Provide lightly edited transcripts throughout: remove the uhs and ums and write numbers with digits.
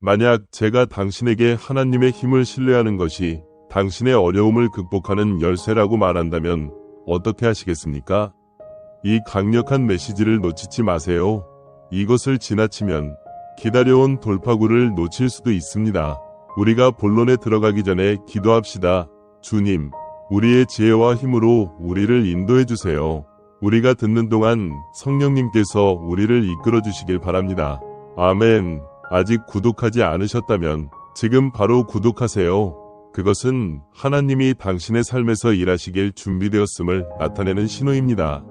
만약 제가 당신에게 하나님의 힘을 신뢰하는 것이 당신의 어려움을 극복하는 열쇠라고 말한다면 어떻게 하시겠습니까? 이 강력한 메시지를 놓치지 마세요. 이것을 지나치면 기다려온 돌파구를 놓칠 수도 있습니다. 우리가 본론에 들어가기 전에 기도합시다. 주님, 우리의 지혜와 힘으로 우리를 인도해 주세요. 우리가 듣는 동안 성령님께서 우리를 이끌어 주시길 바랍니다. 아멘. 아직 구독하지 않으셨다면 지금 바로 구독하세요. 그것은 하나님이 당신의 삶에서 일하시길 준비되었음을 나타내는 신호입니다.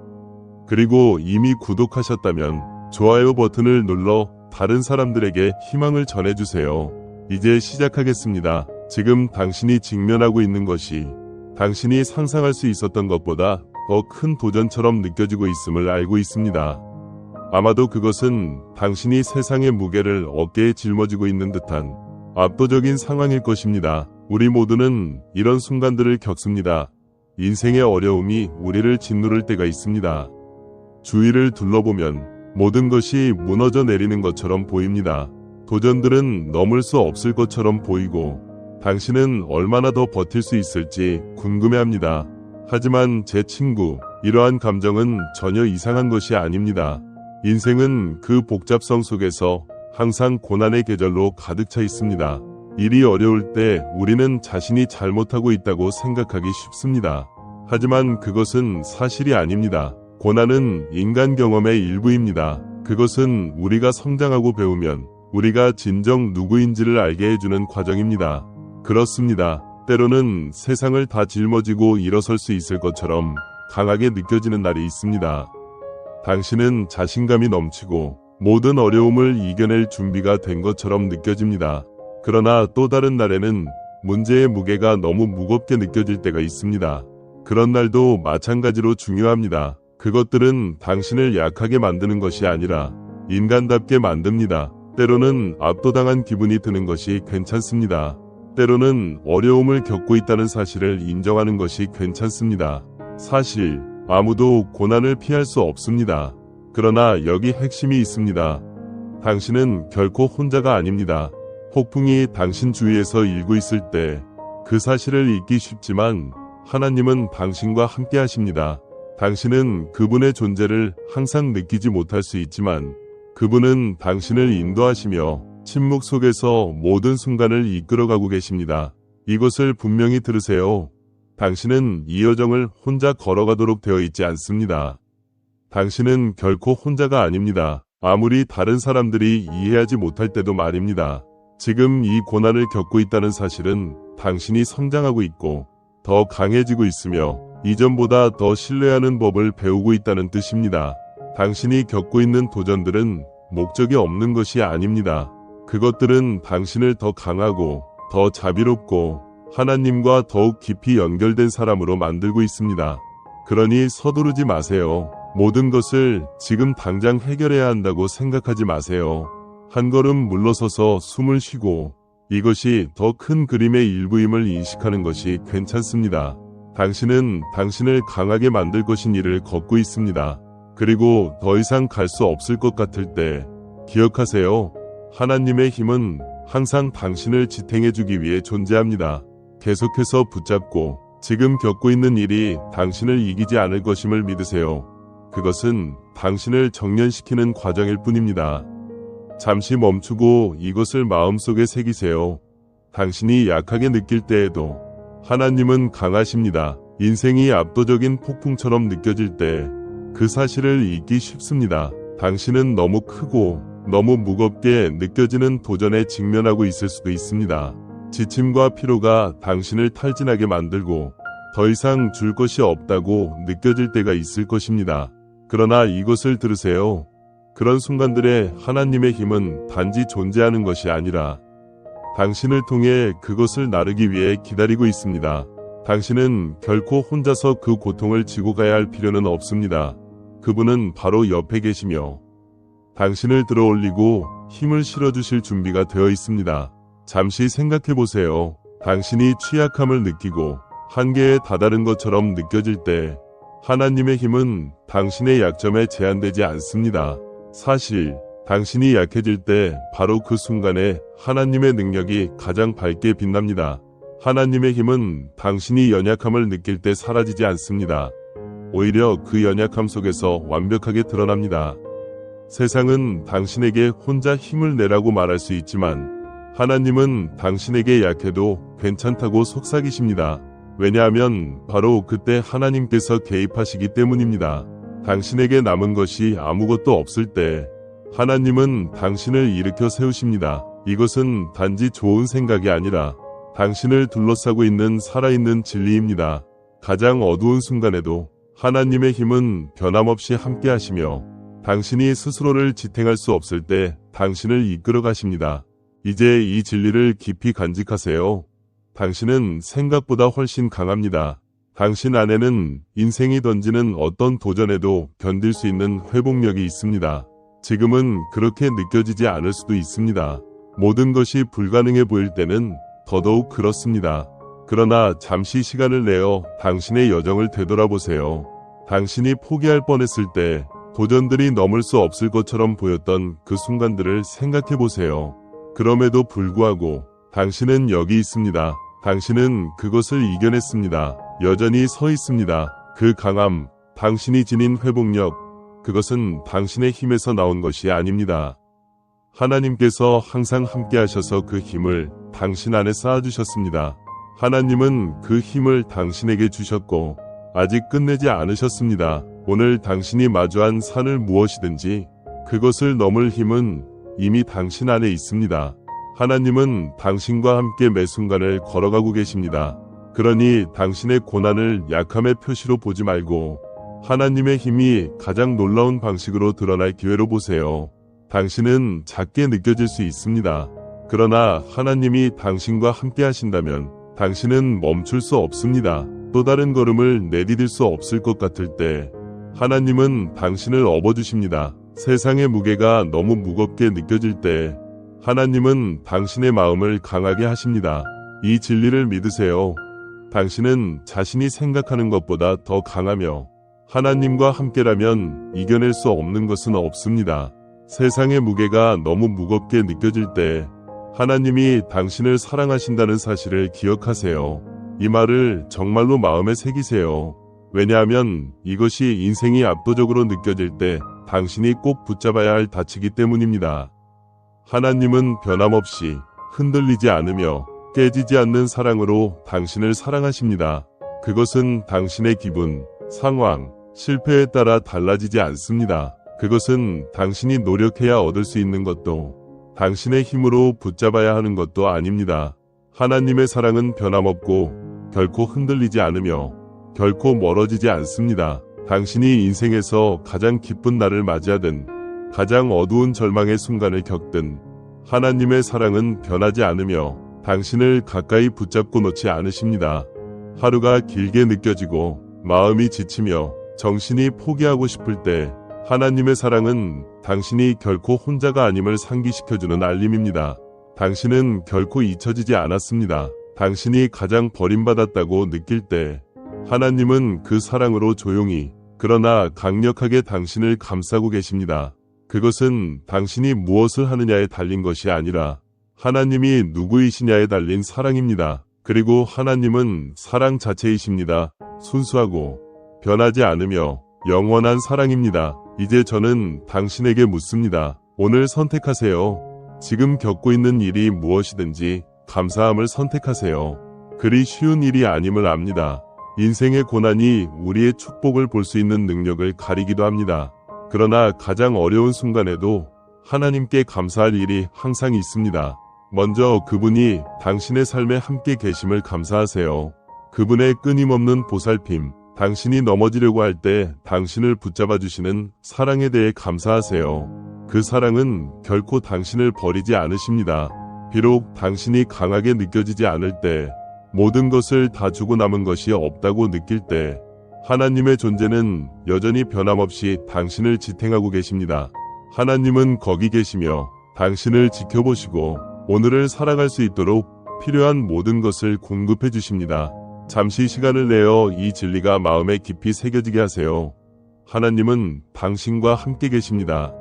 그리고 이미 구독하셨다면 좋아요 버튼을 눌러 다른 사람들에게 희망을 전해주세요. 이제 시작하겠습니다. 지금 당신이 직면하고 있는 것이 당신이 상상할 수 있었던 것보다 더 큰 도전처럼 느껴지고 있음을 알고 있습니다. 아마도 그것은 당신이 세상의 무게를 어깨에 짊어지고 있는 듯한 압도적인 상황일 것입니다. 우리 모두는 이런 순간들을 겪습니다. 인생의 어려움이 우리를 짓누를 때가 있습니다. 주위를 둘러보면 모든 것이 무너져 내리는 것처럼 보입니다. 도전들은 넘을 수 없을 것처럼 보이고 당신은 얼마나 더 버틸 수 있을지 궁금해합니다. 하지만 제 친구, 이러한 감정은 전혀 이상한 것이 아닙니다. 인생은 그 복잡성 속에서 항상 고난의 계절로 가득 차 있습니다. 일이 어려울 때 우리는 자신이 잘못하고 있다고 생각하기 쉽습니다. 하지만 그것은 사실이 아닙니다. 고난은 인간 경험의 일부입니다. 그것은 우리가 성장하고 배우면 우리가 진정 누구인지를 알게 해주는 과정입니다. 그렇습니다. 때로는 세상을 다 짊어지고 일어설 수 있을 것처럼 강하게 느껴지는 날이 있습니다. 당신은 자신감이 넘치고 모든 어려움을 이겨낼 준비가 된 것처럼 느껴집니다. 그러나 또 다른 날에는 문제의 무게가 너무 무겁게 느껴질 때가 있습니다. 그런 날도 마찬가지로 중요합니다. 그것들은 당신을 약하게 만드는 것이 아니라 인간답게 만듭니다. 때로는 압도당한 기분이 드는 것이 괜찮습니다. 때로는 어려움을 겪고 있다는 사실을 인정하는 것이 괜찮습니다. 사실 아무도 고난을 피할 수 없습니다. 그러나 여기 핵심이 있습니다. 당신은 결코 혼자가 아닙니다. 폭풍이 당신 주위에서 일고 있을 때 그 사실을 잊기 쉽지만 하나님은 당신과 함께 하십니다. 당신은 그분의 존재를 항상 느끼지 못할 수 있지만 그분은 당신을 인도하시며 침묵 속에서 모든 순간을 이끌어가고 계십니다. 이것을 분명히 들으세요. 당신은 이 여정을 혼자 걸어가도록 되어 있지 않습니다. 당신은 결코 혼자가 아닙니다. 아무리 다른 사람들이 이해하지 못할 때도 말입니다. 지금 이 고난을 겪고 있다는 사실은 당신이 성장하고 있고 더 강해지고 있으며 이전보다 더 신뢰하는 법을 배우고 있다는 뜻입니다. 당신이 겪고 있는 도전들은 목적이 없는 것이 아닙니다. 그것들은 당신을 더 강하고 더 자비롭고 하나님과 더욱 깊이 연결된 사람으로 만들고 있습니다. 그러니 서두르지 마세요. 모든 것을 지금 당장 해결해야 한다고 생각하지 마세요. 한 걸음 물러서서 숨을 쉬고 이것이 더 큰 그림의 일부임을 인식하는 것이 괜찮습니다. 당신은 당신을 강하게 만들 것인 일을 걷고 있습니다. 그리고 더 이상 갈 수 없을 것 같을 때 기억하세요. 하나님의 힘은 항상 당신을 지탱해주기 위해 존재합니다. 계속해서 붙잡고 지금 겪고 있는 일이 당신을 이기지 않을 것임을 믿으세요. 그것은 당신을 정련시키는 과정일 뿐입니다. 잠시 멈추고 이것을 마음속에 새기세요. 당신이 약하게 느낄 때에도 하나님은 강하십니다. 인생이 압도적인 폭풍처럼 느껴질 때 그 사실을 잊기 쉽습니다. 당신은 너무 크고 너무 무겁게 느껴지는 도전에 직면하고 있을 수도 있습니다. 지침과 피로가 당신을 탈진하게 만들고 더 이상 줄 것이 없다고 느껴질 때가 있을 것입니다. 그러나 이것을 들으세요. 그런 순간들에 하나님의 힘은 단지 존재하는 것이 아니라 당신을 통해 그것을 나르기 위해 기다리고 있습니다. 당신은 결코 혼자서 그 고통을 지고 가야 할 필요는 없습니다. 그분은 바로 옆에 계시며 당신을 들어올리고 힘을 실어주실 준비가 되어 있습니다. 잠시 생각해 보세요. 당신이 취약함을 느끼고 한계에 다다른 것처럼 느껴질 때 하나님의 힘은 당신의 약점에 제한되지 않습니다. 사실 당신이 약해질 때 바로 그 순간에 하나님의 능력이 가장 밝게 빛납니다. 하나님의 힘은 당신이 연약함을 느낄 때 사라지지 않습니다. 오히려 그 연약함 속에서 완벽하게 드러납니다. 세상은 당신에게 혼자 힘을 내라고 말할 수 있지만 하나님은 당신에게 약해도 괜찮다고 속삭이십니다. 왜냐하면 바로 그때 하나님께서 개입하시기 때문입니다. 당신에게 남은 것이 아무것도 없을 때 하나님은 당신을 일으켜 세우십니다. 이것은 단지 좋은 생각이 아니라 당신을 둘러싸고 있는 살아있는 진리입니다. 가장 어두운 순간에도 하나님의 힘은 변함없이 함께 하시며 당신이 스스로를 지탱할 수 없을 때 당신을 이끌어 가십니다. 이제 이 진리를 깊이 간직하세요. 당신은 생각보다 훨씬 강합니다. 당신 안에는 인생이 던지는 어떤 도전에도 견딜 수 있는 회복력이 있습니다. 지금은 그렇게 느껴지지 않을 수도 있습니다. 모든 것이 불가능해 보일 때는 더더욱 그렇습니다. 그러나 잠시 시간을 내어 당신의 여정을 되돌아보세요. 당신이 포기할 뻔했을 때 도전들이 넘을 수 없을 것처럼 보였던 그 순간들을 생각해 보세요. 그럼에도 불구하고 당신은 여기 있습니다. 당신은 그것을 이겨냈습니다. 여전히 서 있습니다. 그 강함, 당신이 지닌 회복력, 그것은 당신의 힘에서 나온 것이 아닙니다. 하나님께서 항상 함께 하셔서 그 힘을 당신 안에 쌓아주셨습니다. 하나님은 그 힘을 당신에게 주셨고 아직 끝내지 않으셨습니다. 오늘 당신이 마주한 산을 무엇이든지 그것을 넘을 힘은 이미 당신 안에 있습니다. 하나님은 당신과 함께 매 순간을 걸어가고 계십니다. 그러니 당신의 고난을 약함의 표시로 보지 말고 하나님의 힘이 가장 놀라운 방식으로 드러날 기회로 보세요. 당신은 작게 느껴질 수 있습니다. 그러나 하나님이 당신과 함께 하신다면 당신은 멈출 수 없습니다. 또 다른 걸음을 내디딜 수 없을 것 같을 때 하나님은 당신을 업어주십니다. 세상의 무게가 너무 무겁게 느껴질 때 하나님은 당신의 마음을 강하게 하십니다. 이 진리를 믿으세요. 당신은 자신이 생각하는 것보다 더 강하며 하나님과 함께라면 이겨낼 수 없는 것은 없습니다. 세상의 무게가 너무 무겁게 느껴질 때 하나님이 당신을 사랑하신다는 사실을 기억하세요. 이 말을 정말로 마음에 새기세요. 왜냐하면 이것이 인생이 압도적으로 느껴질 때 당신이 꼭 붙잡아야 할 닻이기 때문입니다. 하나님은 변함없이 흔들리지 않으며 깨지지 않는 사랑으로 당신을 사랑하십니다. 그것은 당신의 기분, 상황, 실패에 따라 달라지지 않습니다. 그것은 당신이 노력해야 얻을 수 있는 것도 당신의 힘으로 붙잡아야 하는 것도 아닙니다. 하나님의 사랑은 변함없고 결코 흔들리지 않으며 결코 멀어지지 않습니다. 당신이 인생에서 가장 기쁜 날을 맞이하든 가장 어두운 절망의 순간을 겪든 하나님의 사랑은 변하지 않으며 당신을 가까이 붙잡고 놓지 않으십니다. 하루가 길게 느껴지고 마음이 지치며 정신이 포기하고 싶을 때 하나님의 사랑은 당신이 결코 혼자가 아님을 상기시켜주는 알림입니다. 당신은 결코 잊혀지지 않았습니다. 당신이 가장 버림받았다고 느낄 때 하나님은 그 사랑으로 조용히 그러나 강력하게 당신을 감싸고 계십니다. 그것은 당신이 무엇을 하느냐에 달린 것이 아니라 하나님이 누구이시냐에 달린 사랑입니다. 그리고 하나님은 사랑 자체이십니다. 순수하고 변하지 않으며 영원한 사랑입니다. 이제 저는 당신에게 묻습니다. 오늘 선택하세요. 지금 겪고 있는 일이 무엇이든지 감사함을 선택하세요. 그리 쉬운 일이 아님을 압니다. 인생의 고난이 우리의 축복을 볼 수 있는 능력을 가리기도 합니다. 그러나 가장 어려운 순간에도 하나님께 감사할 일이 항상 있습니다. 먼저 그분이 당신의 삶에 함께 계심을 감사하세요. 그분의 끊임없는 보살핌, 당신이 넘어지려고 할 때 당신을 붙잡아 주시는 사랑에 대해 감사하세요. 그 사랑은 결코 당신을 버리지 않으십니다. 비록 당신이 강하게 느껴지지 않을 때, 모든 것을 다 주고 남은 것이 없다고 느낄 때, 하나님의 존재는 여전히 변함없이 당신을 지탱하고 계십니다. 하나님은 거기 계시며 당신을 지켜보시고 오늘을 살아갈 수 있도록 필요한 모든 것을 공급해 주십니다. 잠시 시간을 내어 이 진리가 마음에 깊이 새겨지게 하세요. 하나님은 당신과 함께 계십니다.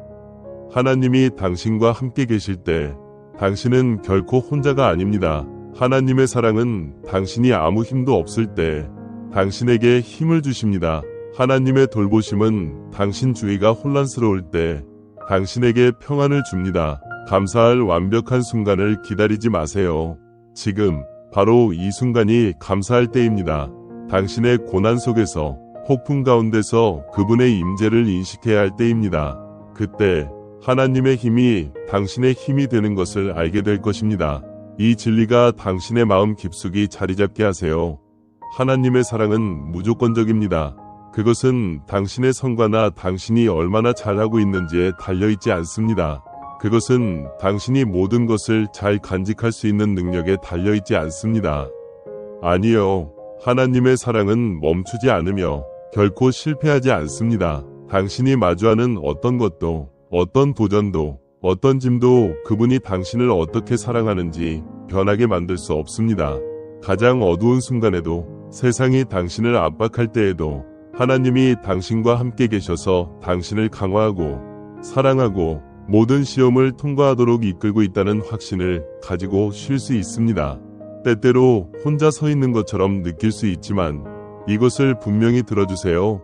하나님이 당신과 함께 계실 때 당신은 결코 혼자가 아닙니다. 하나님의 사랑은 당신이 아무 힘도 없을 때 당신에게 힘을 주십니다. 하나님의 돌보심은 당신 주위가 혼란스러울 때 당신에게 평안을 줍니다. 감사할 완벽한 순간을 기다리지 마세요. 지금 바로 이 순간이 감사할 때입니다. 당신의 고난 속에서, 폭풍 가운데서 그분의 임재를 인식해야 할 때입니다. 그때 하나님의 힘이 당신의 힘이 되는 것을 알게 될 것입니다. 이 진리가 당신의 마음 깊숙이 자리 잡게 하세요. 하나님의 사랑은 무조건적입니다. 그것은 당신의 성과나 당신이 얼마나 잘하고 있는지에 달려있지 않습니다. 그것은 당신이 모든 것을 잘 간직할 수 있는 능력에 달려있지 않습니다. 아니요. 하나님의 사랑은 멈추지 않으며 결코 실패하지 않습니다. 당신이 마주하는 어떤 것도, 어떤 도전도, 어떤 짐도 그분이 당신을 어떻게 사랑하는지 변하게 만들 수 없습니다. 가장 어두운 순간에도, 세상이 당신을 압박할 때에도 하나님이 당신과 함께 계셔서 당신을 강화하고 사랑하고 모든 시험을 통과하도록 이끌고 있다는 확신을 가지고 쉴 수 있습니다. 때때로 혼자 서 있는 것처럼 느낄 수 있지만 이것을 분명히 들어주세요.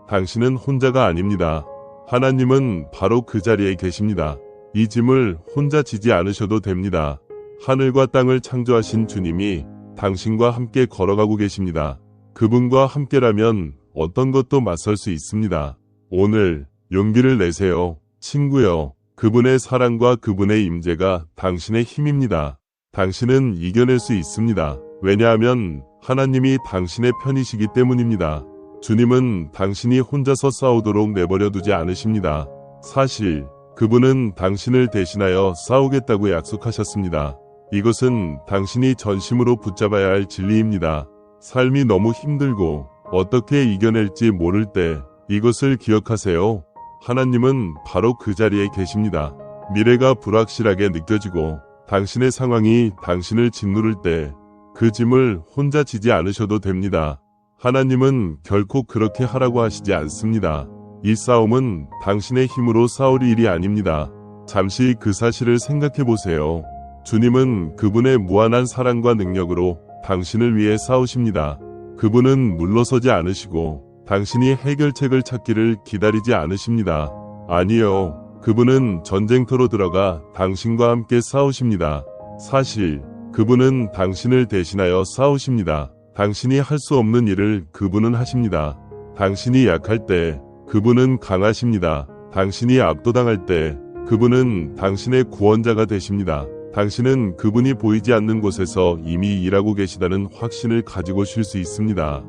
당신은 혼자가 아닙니다. 하나님은 바로 그 자리에 계십니다. 이 짐을 혼자 지지 않으셔도 됩니다. 하늘과 땅을 창조하신 주님이 당신과 함께 걸어가고 계십니다. 그분과 함께라면 어떤 것도 맞설 수 있습니다. 오늘 용기를 내세요. 친구여, 그분의 사랑과 그분의 임재가 당신의 힘입니다. 당신은 이겨낼 수 있습니다. 왜냐하면 하나님이 당신의 편이시기 때문입니다. 주님은 당신이 혼자서 싸우도록 내버려 두지 않으십니다. 사실 그분은 당신을 대신하여 싸우겠다고 약속하셨습니다. 이것은 당신이 전심으로 붙잡아야 할 진리입니다. 삶이 너무 힘들고 어떻게 이겨낼지 모를 때 이것을 기억하세요. 하나님은 바로 그 자리에 계십니다. 미래가 불확실하게 느껴지고 당신의 상황이 당신을 짓누를 때 그 짐을 혼자 지지 않으셔도 됩니다. 하나님은 결코 그렇게 하라고 하시지 않습니다. 이 싸움은 당신의 힘으로 싸울 일이 아닙니다. 잠시 그 사실을 생각해 보세요. 주님은 그분의 무한한 사랑과 능력으로 당신을 위해 싸우십니다. 그분은 물러서지 않으시고 당신이 해결책을 찾기를 기다리지 않으십니다. 아니요. 그분은 전쟁터로 들어가 당신과 함께 싸우십니다. 사실 그분은 당신을 대신하여 싸우십니다. 당신이 할 수 없는 일을 그분은 하십니다. 당신이 약할 때 그분은 강하십니다. 당신이 압도당할 때 그분은 당신의 구원자가 되십니다. 당신은 그분이 보이지 않는 곳에서 이미 일하고 계시다는 확신을 가지고 쉴 수 있습니다.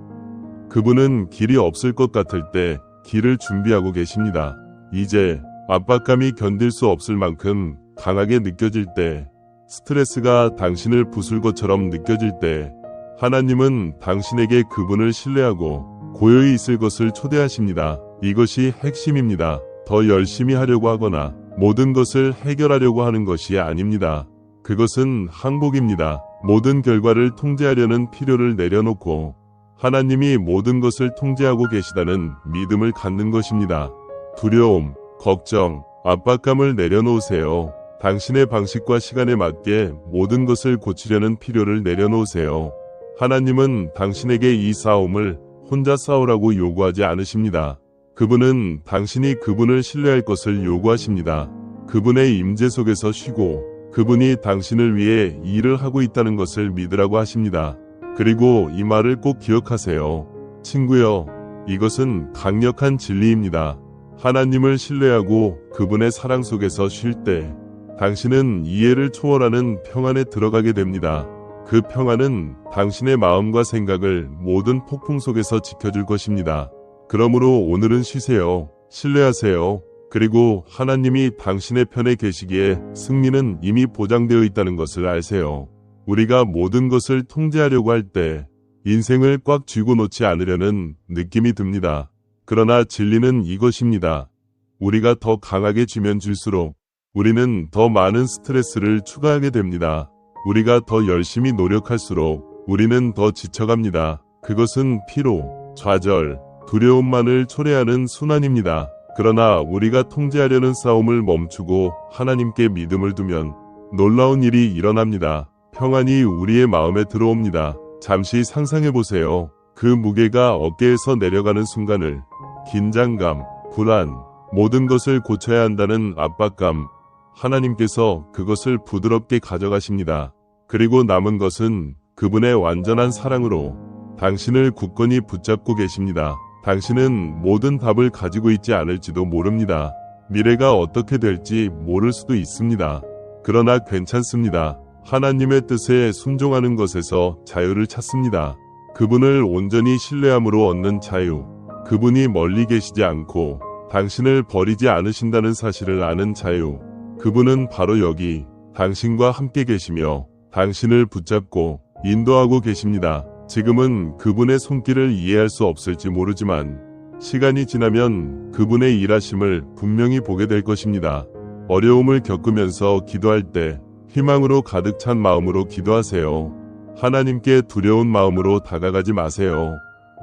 그분은 길이 없을 것 같을 때 길을 준비하고 계십니다. 이제 압박감이 견딜 수 없을 만큼 강하게 느껴질 때, 스트레스가 당신을 부술 것처럼 느껴질 때 하나님은 당신에게 그분을 신뢰하고 고요히 있을 것을 초대하십니다. 이것이 핵심입니다. 더 열심히 하려고 하거나 모든 것을 해결하려고 하는 것이 아닙니다. 그것은 항복입니다. 모든 결과를 통제하려는 필요를 내려놓고 하나님이 모든 것을 통제하고 계시다는 믿음을 갖는 것입니다. 두려움, 걱정, 압박감을 내려놓으세요. 당신의 방식과 시간에 맞게 모든 것을 고치려는 필요를 내려놓으세요. 하나님은 당신에게 이 싸움을 혼자 싸우라고 요구하지 않으십니다. 그분은 당신이 그분을 신뢰할 것을 요구하십니다. 그분의 임재 속에서 쉬고 그분이 당신을 위해 일을 하고 있다는 것을 믿으라고 하십니다. 그리고 이 말을 꼭 기억하세요. 친구여, 이것은 강력한 진리입니다. 하나님을 신뢰하고 그분의 사랑 속에서 쉴 때 당신은 이해를 초월하는 평안에 들어가게 됩니다. 그 평안은 당신의 마음과 생각을 모든 폭풍 속에서 지켜줄 것입니다. 그러므로 오늘은 쉬세요. 신뢰하세요. 그리고 하나님이 당신의 편에 계시기에 승리는 이미 보장되어 있다는 것을 아세요. 우리가 모든 것을 통제하려고 할 때 인생을 꽉 쥐고 놓지 않으려는 느낌이 듭니다. 그러나 진리는 이것입니다. 우리가 더 강하게 쥐면 쥘수록 우리는 더 많은 스트레스를 추가하게 됩니다. 우리가 더 열심히 노력할수록 우리는 더 지쳐갑니다. 그것은 피로, 좌절, 두려움만을 초래하는 순환입니다. 그러나 우리가 통제하려는 싸움을 멈추고 하나님께 믿음을 두면 놀라운 일이 일어납니다. 평안이 우리의 마음에 들어옵니다. 잠시 상상해 보세요. 그 무게가 어깨에서 내려가는 순간을 긴장감, 불안, 모든 것을 고쳐야 한다는 압박감, 하나님께서 그것을 부드럽게 가져가십니다. 그리고 남은 것은 그분의 완전한 사랑으로 당신을 굳건히 붙잡고 계십니다. 당신은 모든 답을 가지고 있지 않을지도 모릅니다. 미래가 어떻게 될지 모를 수도 있습니다. 그러나 괜찮습니다. 하나님의 뜻에 순종하는 것에서 자유를 찾습니다. 그분을 온전히 신뢰함으로 얻는 자유, 그분이 멀리 계시지 않고 당신을 버리지 않으신다는 사실을 아는 자유, 그분은 바로 여기 당신과 함께 계시며 당신을 붙잡고 인도하고 계십니다. 지금은 그분의 손길을 이해할 수 없을지 모르지만 시간이 지나면 그분의 일하심을 분명히 보게 될 것입니다. 어려움을 겪으면서 기도할 때 희망으로 가득 찬 마음으로 기도하세요. 하나님께 두려운 마음으로 다가가지 마세요.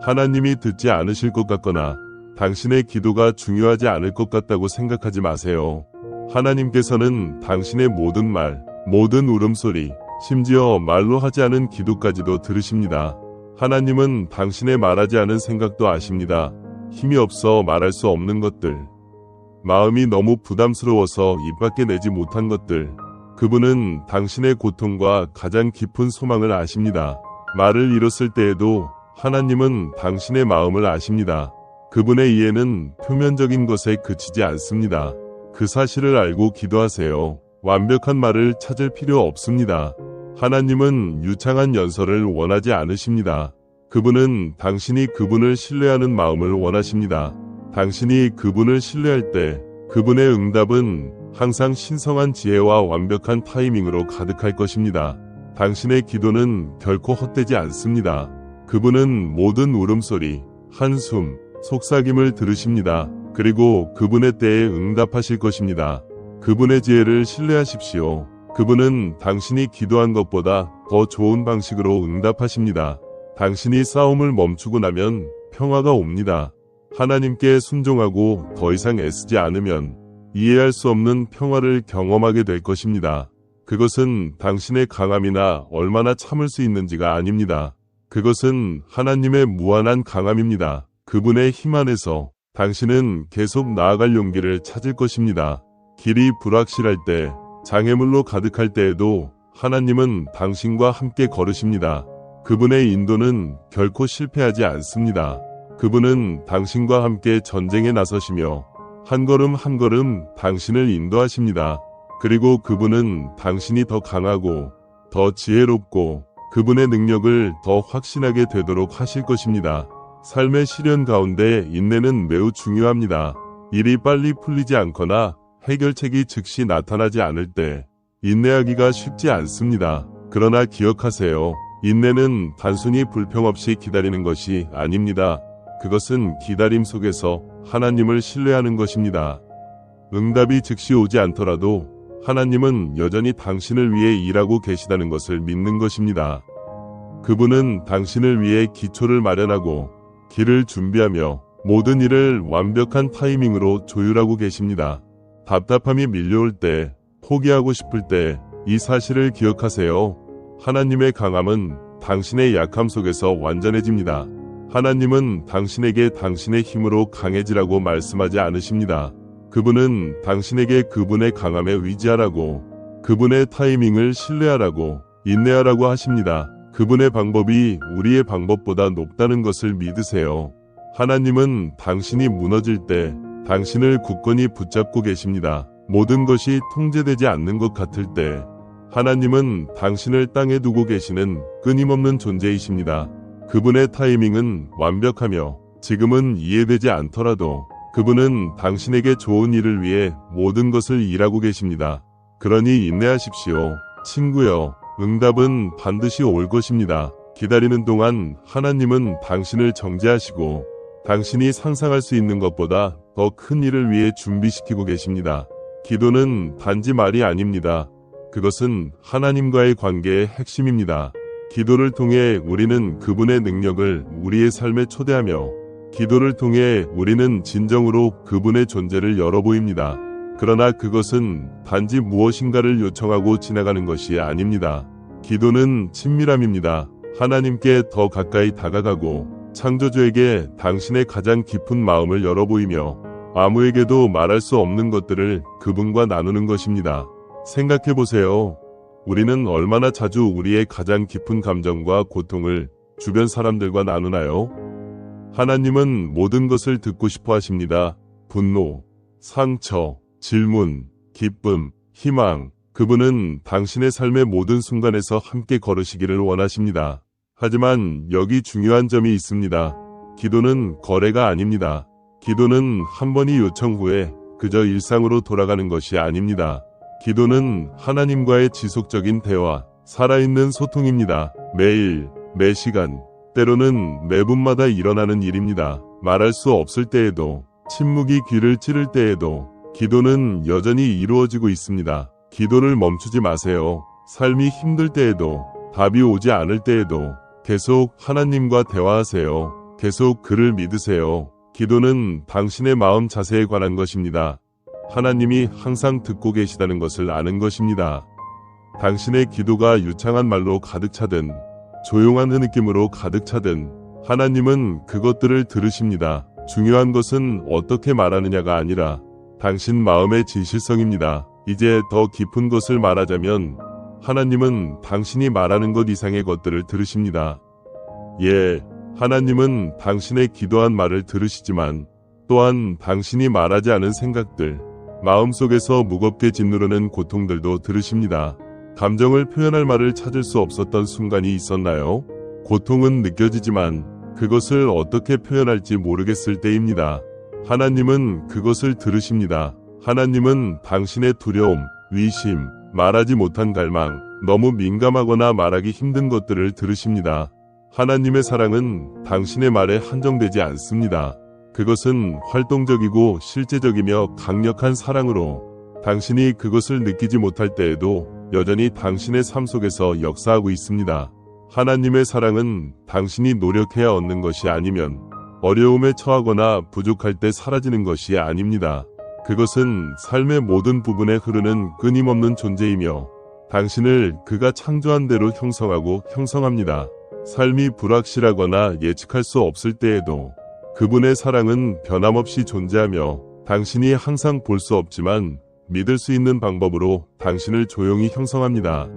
하나님이 듣지 않으실 것 같거나 당신의 기도가 중요하지 않을 것 같다고 생각하지 마세요. 하나님께서는 당신의 모든 말, 모든 울음소리, 심지어 말로 하지 않은 기도까지도 들으십니다. 하나님은 당신의 말하지 않은 생각도 아십니다. 힘이 없어 말할 수 없는 것들, 마음이 너무 부담스러워서 입 밖에 내지 못한 것들, 그분은 당신의 고통과 가장 깊은 소망을 아십니다. 말을 잃었을 때에도 하나님은 당신의 마음을 아십니다. 그분의 이해는 표면적인 것에 그치지 않습니다. 그 사실을 알고 기도하세요. 완벽한 말을 찾을 필요 없습니다. 하나님은 유창한 연설을 원하지 않으십니다. 그분은 당신이 그분을 신뢰하는 마음을 원하십니다. 당신이 그분을 신뢰할 때 그분의 응답은 항상 신성한 지혜와 완벽한 타이밍으로 가득할 것입니다. 당신의 기도는 결코 헛되지 않습니다. 그분은 모든 울음소리, 한숨, 속삭임을 들으십니다. 그리고 그분의 때에 응답하실 것입니다. 그분의 지혜를 신뢰하십시오. 그분은 당신이 기도한 것보다 더 좋은 방식으로 응답하십니다. 당신이 싸움을 멈추고 나면 평화가 옵니다. 하나님께 순종하고 더 이상 애쓰지 않으면 이해할 수 없는 평화를 경험하게 될 것입니다. 그것은 당신의 강함이나 얼마나 참을 수 있는지가 아닙니다. 그것은 하나님의 무한한 강함입니다. 그분의 힘 안에서 당신은 계속 나아갈 용기를 찾을 것입니다. 길이 불확실할 때, 장애물로 가득할 때에도 하나님은 당신과 함께 걸으십니다. 그분의 인도는 결코 실패하지 않습니다. 그분은 당신과 함께 전쟁에 나서시며 한 걸음 한 걸음 당신을 인도하십니다. 그리고 그분은 당신이 더 강하고 더 지혜롭고 그분의 능력을 더 확신하게 되도록 하실 것입니다. 삶의 시련 가운데 인내는 매우 중요합니다. 일이 빨리 풀리지 않거나 해결책이 즉시 나타나지 않을 때 인내하기가 쉽지 않습니다. 그러나 기억하세요. 인내는 단순히 불평 없이 기다리는 것이 아닙니다. 그것은 기다림 속에서 하나님을 신뢰하는 것입니다. 응답이 즉시 오지 않더라도 하나님은 여전히 당신을 위해 일하고 계시다는 것을 믿는 것입니다. 그분은 당신을 위해 기초를 마련하고 길을 준비하며 모든 일을 완벽한 타이밍으로 조율하고 계십니다. 답답함이 밀려올 때, 포기하고 싶을 때 이 사실을 기억하세요. 하나님의 강함은 당신의 약함 속에서 완전해집니다. 하나님은 당신에게 당신의 힘으로 강해지라고 말씀하지 않으십니다. 그분은 당신에게 그분의 강함에 의지하라고, 그분의 타이밍을 신뢰하라고, 인내하라고 하십니다. 그분의 방법이 우리의 방법보다 높다는 것을 믿으세요. 하나님은 당신이 무너질 때 당신을 굳건히 붙잡고 계십니다. 모든 것이 통제되지 않는 것 같을 때 하나님은 당신을 땅에 두고 계시는 끊임없는 존재이십니다. 그분의 타이밍은 완벽하며 지금은 이해되지 않더라도 그분은 당신에게 좋은 일을 위해 모든 것을 일하고 계십니다. 그러니 인내하십시오. 친구여, 응답은 반드시 올 것입니다. 기다리는 동안 하나님은 당신을 정죄하시고 당신이 상상할 수 있는 것보다 더 큰 일을 위해 준비시키고 계십니다. 기도는 단지 말이 아닙니다. 그것은 하나님과의 관계의 핵심입니다. 기도를 통해 우리는 그분의 능력을 우리의 삶에 초대하며 기도를 통해 우리는 진정으로 그분의 존재를 열어보입니다. 그러나 그것은 단지 무엇인가를 요청하고 지나가는 것이 아닙니다. 기도는 친밀함입니다. 하나님께 더 가까이 다가가고 창조주에게 당신의 가장 깊은 마음을 열어보이며 아무에게도 말할 수 없는 것들을 그분과 나누는 것입니다. 생각해보세요. 우리는 얼마나 자주 우리의 가장 깊은 감정과 고통을 주변 사람들과 나누나요? 하나님은 모든 것을 듣고 싶어 하십니다. 분노, 상처, 질문, 기쁨, 희망. 그분은 당신의 삶의 모든 순간에서 함께 걸으시기를 원하십니다. 하지만 여기 중요한 점이 있습니다. 기도는 거래가 아닙니다. 기도는 한 번의 요청 후에 그저 일상으로 돌아가는 것이 아닙니다. 기도는 하나님과의 지속적인 대화, 살아있는 소통입니다. 매일, 매 시간, 때로는 매분마다 일어나는 일입니다. 말할 수 없을 때에도, 침묵이 귀를 찌를 때에도 기도는 여전히 이루어지고 있습니다. 기도를 멈추지 마세요. 삶이 힘들 때에도, 답이 오지 않을 때에도 계속 하나님과 대화하세요. 계속 그를 믿으세요. 기도는 당신의 마음 자세에 관한 것입니다. 하나님이 항상 듣고 계시다는 것을 아는 것입니다. 당신의 기도가 유창한 말로 가득 차든 조용한 느낌으로 가득 차든 하나님은 그것들을 들으십니다. 중요한 것은 어떻게 말하느냐가 아니라 당신 마음의 진실성입니다. 이제 더 깊은 것을 말하자면 하나님은 당신이 말하는 것 이상의 것들을 들으십니다. 예, 하나님은 당신의 기도한 말을 들으시지만 또한 당신이 말하지 않은 생각들, 마음속에서 무겁게 짓누르는 고통들도 들으십니다. 감정을 표현할 말을 찾을 수 없었던 순간이 있었나요? 고통은 느껴지지만 그것을 어떻게 표현할지 모르겠을 때입니다. 하나님은 그것을 들으십니다. 하나님은 당신의 두려움, 위심, 말하지 못한 갈망, 너무 민감하거나 말하기 힘든 것들을 들으십니다. 하나님의 사랑은 당신의 말에 한정되지 않습니다. 그것은 활동적이고 실제적이며 강력한 사랑으로 당신이 그것을 느끼지 못할 때에도 여전히 당신의 삶 속에서 역사하고 있습니다. 하나님의 사랑은 당신이 노력해야 얻는 것이 아니면 어려움에 처하거나 부족할 때 사라지는 것이 아닙니다. 그것은 삶의 모든 부분에 흐르는 끊임없는 존재이며 당신을 그가 창조한 대로 형성하고 형성합니다. 삶이 불확실하거나 예측할 수 없을 때에도 그분의 사랑은 변함없이 존재하며 당신이 항상 볼 수 없지만 믿을 수 있는 방법으로 당신을 조용히 형성합니다.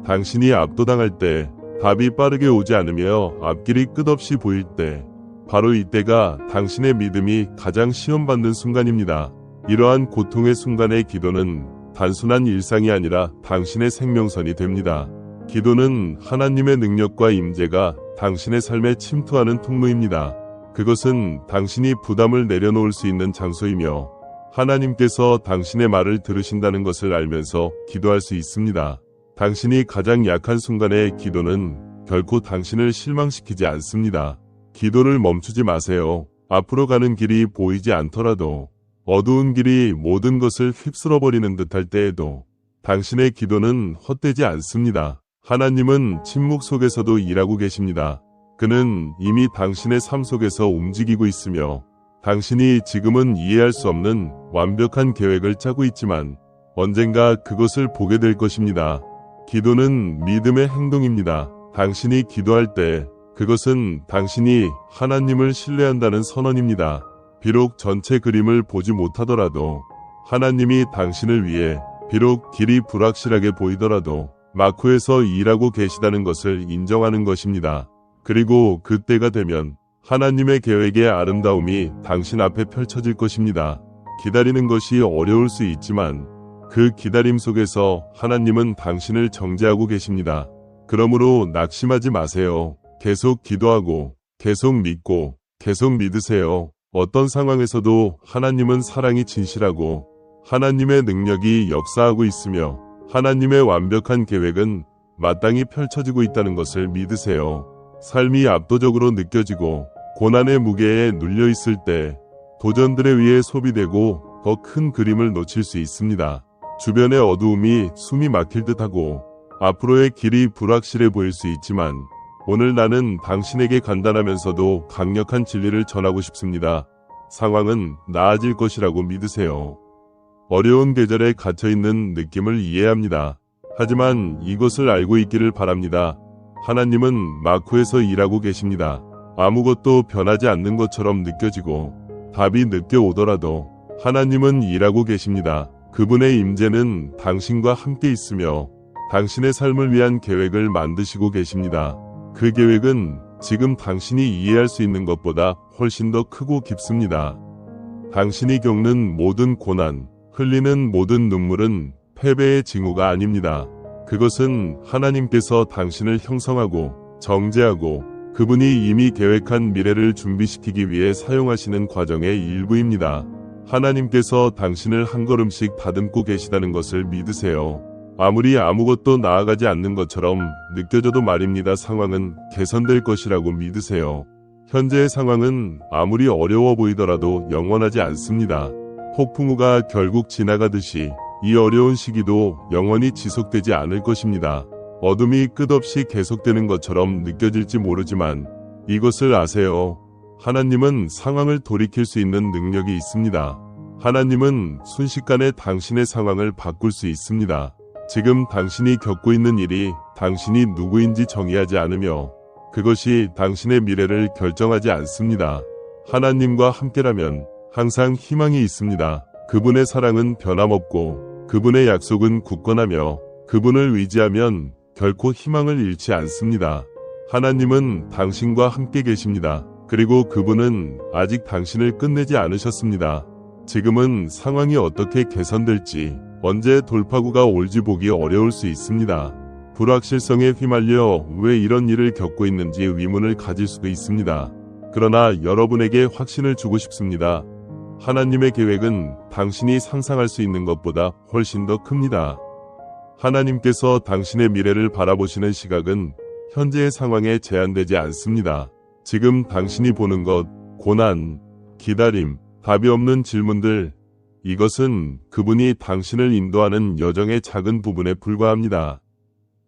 당신이 압도당할 때, 답이 빠르게 오지 않으며 앞길이 끝없이 보일 때, 바로 이때가 당신의 믿음이 가장 시험받는 순간입니다. 이러한 고통의 순간의 기도는 단순한 일상이 아니라 당신의 생명선이 됩니다. 기도는 하나님의 능력과 임재가 당신의 삶에 침투하는 통로입니다. 그것은 당신이 부담을 내려놓을 수 있는 장소이며 하나님께서 당신의 말을 들으신다는 것을 알면서 기도할 수 있습니다. 당신이 가장 약한 순간의 기도는 결코 당신을 실망시키지 않습니다. 기도를 멈추지 마세요. 앞으로 가는 길이 보이지 않더라도 어두운 길이 모든 것을 휩쓸어버리는 듯할 때에도 당신의 기도는 헛되지 않습니다. 하나님은 침묵 속에서도 일하고 계십니다. 그는 이미 당신의 삶 속에서 움직이고 있으며 당신이 지금은 이해할 수 없는 완벽한 계획을 짜고 있지만 언젠가 그것을 보게 될 것입니다. 기도는 믿음의 행동입니다. 당신이 기도할 때 그것은 당신이 하나님을 신뢰한다는 선언입니다. 비록 전체 그림을 보지 못하더라도 하나님이 당신을 위해 비록 길이 불확실하게 보이더라도 마쿠에서 일하고 계시다는 것을 인정하는 것입니다. 그리고 그때가 되면 하나님의 계획의 아름다움이 당신 앞에 펼쳐질 것입니다. 기다리는 것이 어려울 수 있지만 그 기다림 속에서 하나님은 당신을 정죄하고 계십니다. 그러므로 낙심하지 마세요. 계속 기도하고 계속 믿고 계속 믿으세요. 어떤 상황에서도 하나님은 사랑이 진실하고 하나님의 능력이 역사하고 있으며 하나님의 완벽한 계획은 마땅히 펼쳐지고 있다는 것을 믿으세요. 삶이 압도적으로 느껴지고 고난의 무게에 눌려 있을 때 도전들에 의해 소비되고 더 큰 그림을 놓칠 수 있습니다. 주변의 어두움이 숨이 막힐 듯하고 앞으로의 길이 불확실해 보일 수 있지만 오늘 나는 당신에게 간단하면서도 강력한 진리를 전하고 싶습니다. 상황은 나아질 것이라고 믿으세요. 어려운 계절에 갇혀있는 느낌을 이해합니다. 하지만 이것을 알고 있기를 바랍니다. 하나님은 마쿠에서 일하고 계십니다. 아무것도 변하지 않는 것처럼 느껴지고 답이 늦게 오더라도 하나님은 일하고 계십니다. 그분의 임재는 당신과 함께 있으며 당신의 삶을 위한 계획을 만드시고 계십니다. 그 계획은 지금 당신이 이해할 수 있는 것보다 훨씬 더 크고 깊습니다. 당신이 겪는 모든 고난, 흘리는 모든 눈물은 패배의 징후가 아닙니다. 그것은 하나님께서 당신을 형성하고 정죄하고 그분이 이미 계획한 미래를 준비시키기 위해 사용하시는 과정의 일부입니다. 하나님께서 당신을 한 걸음씩 다듬고 계시다는 것을 믿으세요. 아무리 아무것도 나아가지 않는 것처럼 느껴져도 말입니다. 상황은 개선될 것이라고 믿으세요. 현재의 상황은 아무리 어려워 보이더라도 영원하지 않습니다. 폭풍우가 결국 지나가듯이 이 어려운 시기도 영원히 지속되지 않을 것입니다. 어둠이 끝없이 계속되는 것처럼 느껴질지 모르지만 이것을 아세요. 하나님은 상황을 돌이킬 수 있는 능력이 있습니다. 하나님은 순식간에 당신의 상황을 바꿀 수 있습니다. 지금 당신이 겪고 있는 일이 당신이 누구인지 정의하지 않으며 그것이 당신의 미래를 결정하지 않습니다. 하나님과 함께라면 항상 희망이 있습니다. 그분의 사랑은 변함없고 그분의 약속은 굳건하며 그분을 의지하면 결코 희망을 잃지 않습니다. 하나님은 당신과 함께 계십니다. 그리고 그분은 아직 당신을 끝내지 않으셨습니다. 지금은 상황이 어떻게 개선될지, 언제 돌파구가 올지 보기 어려울 수 있습니다. 불확실성에 휘말려 왜 이런 일을 겪고 있는지 의문을 가질 수도 있습니다. 그러나 여러분에게 확신을 주고 싶습니다. 하나님의 계획은 당신이 상상할 수 있는 것보다 훨씬 더 큽니다. 하나님께서 당신의 미래를 바라보시는 시각은 현재의 상황에 제한되지 않습니다. 지금 당신이 보는 것, 고난, 기다림, 답이 없는 질문들, 이것은 그분이 당신을 인도하는 여정의 작은 부분에 불과합니다.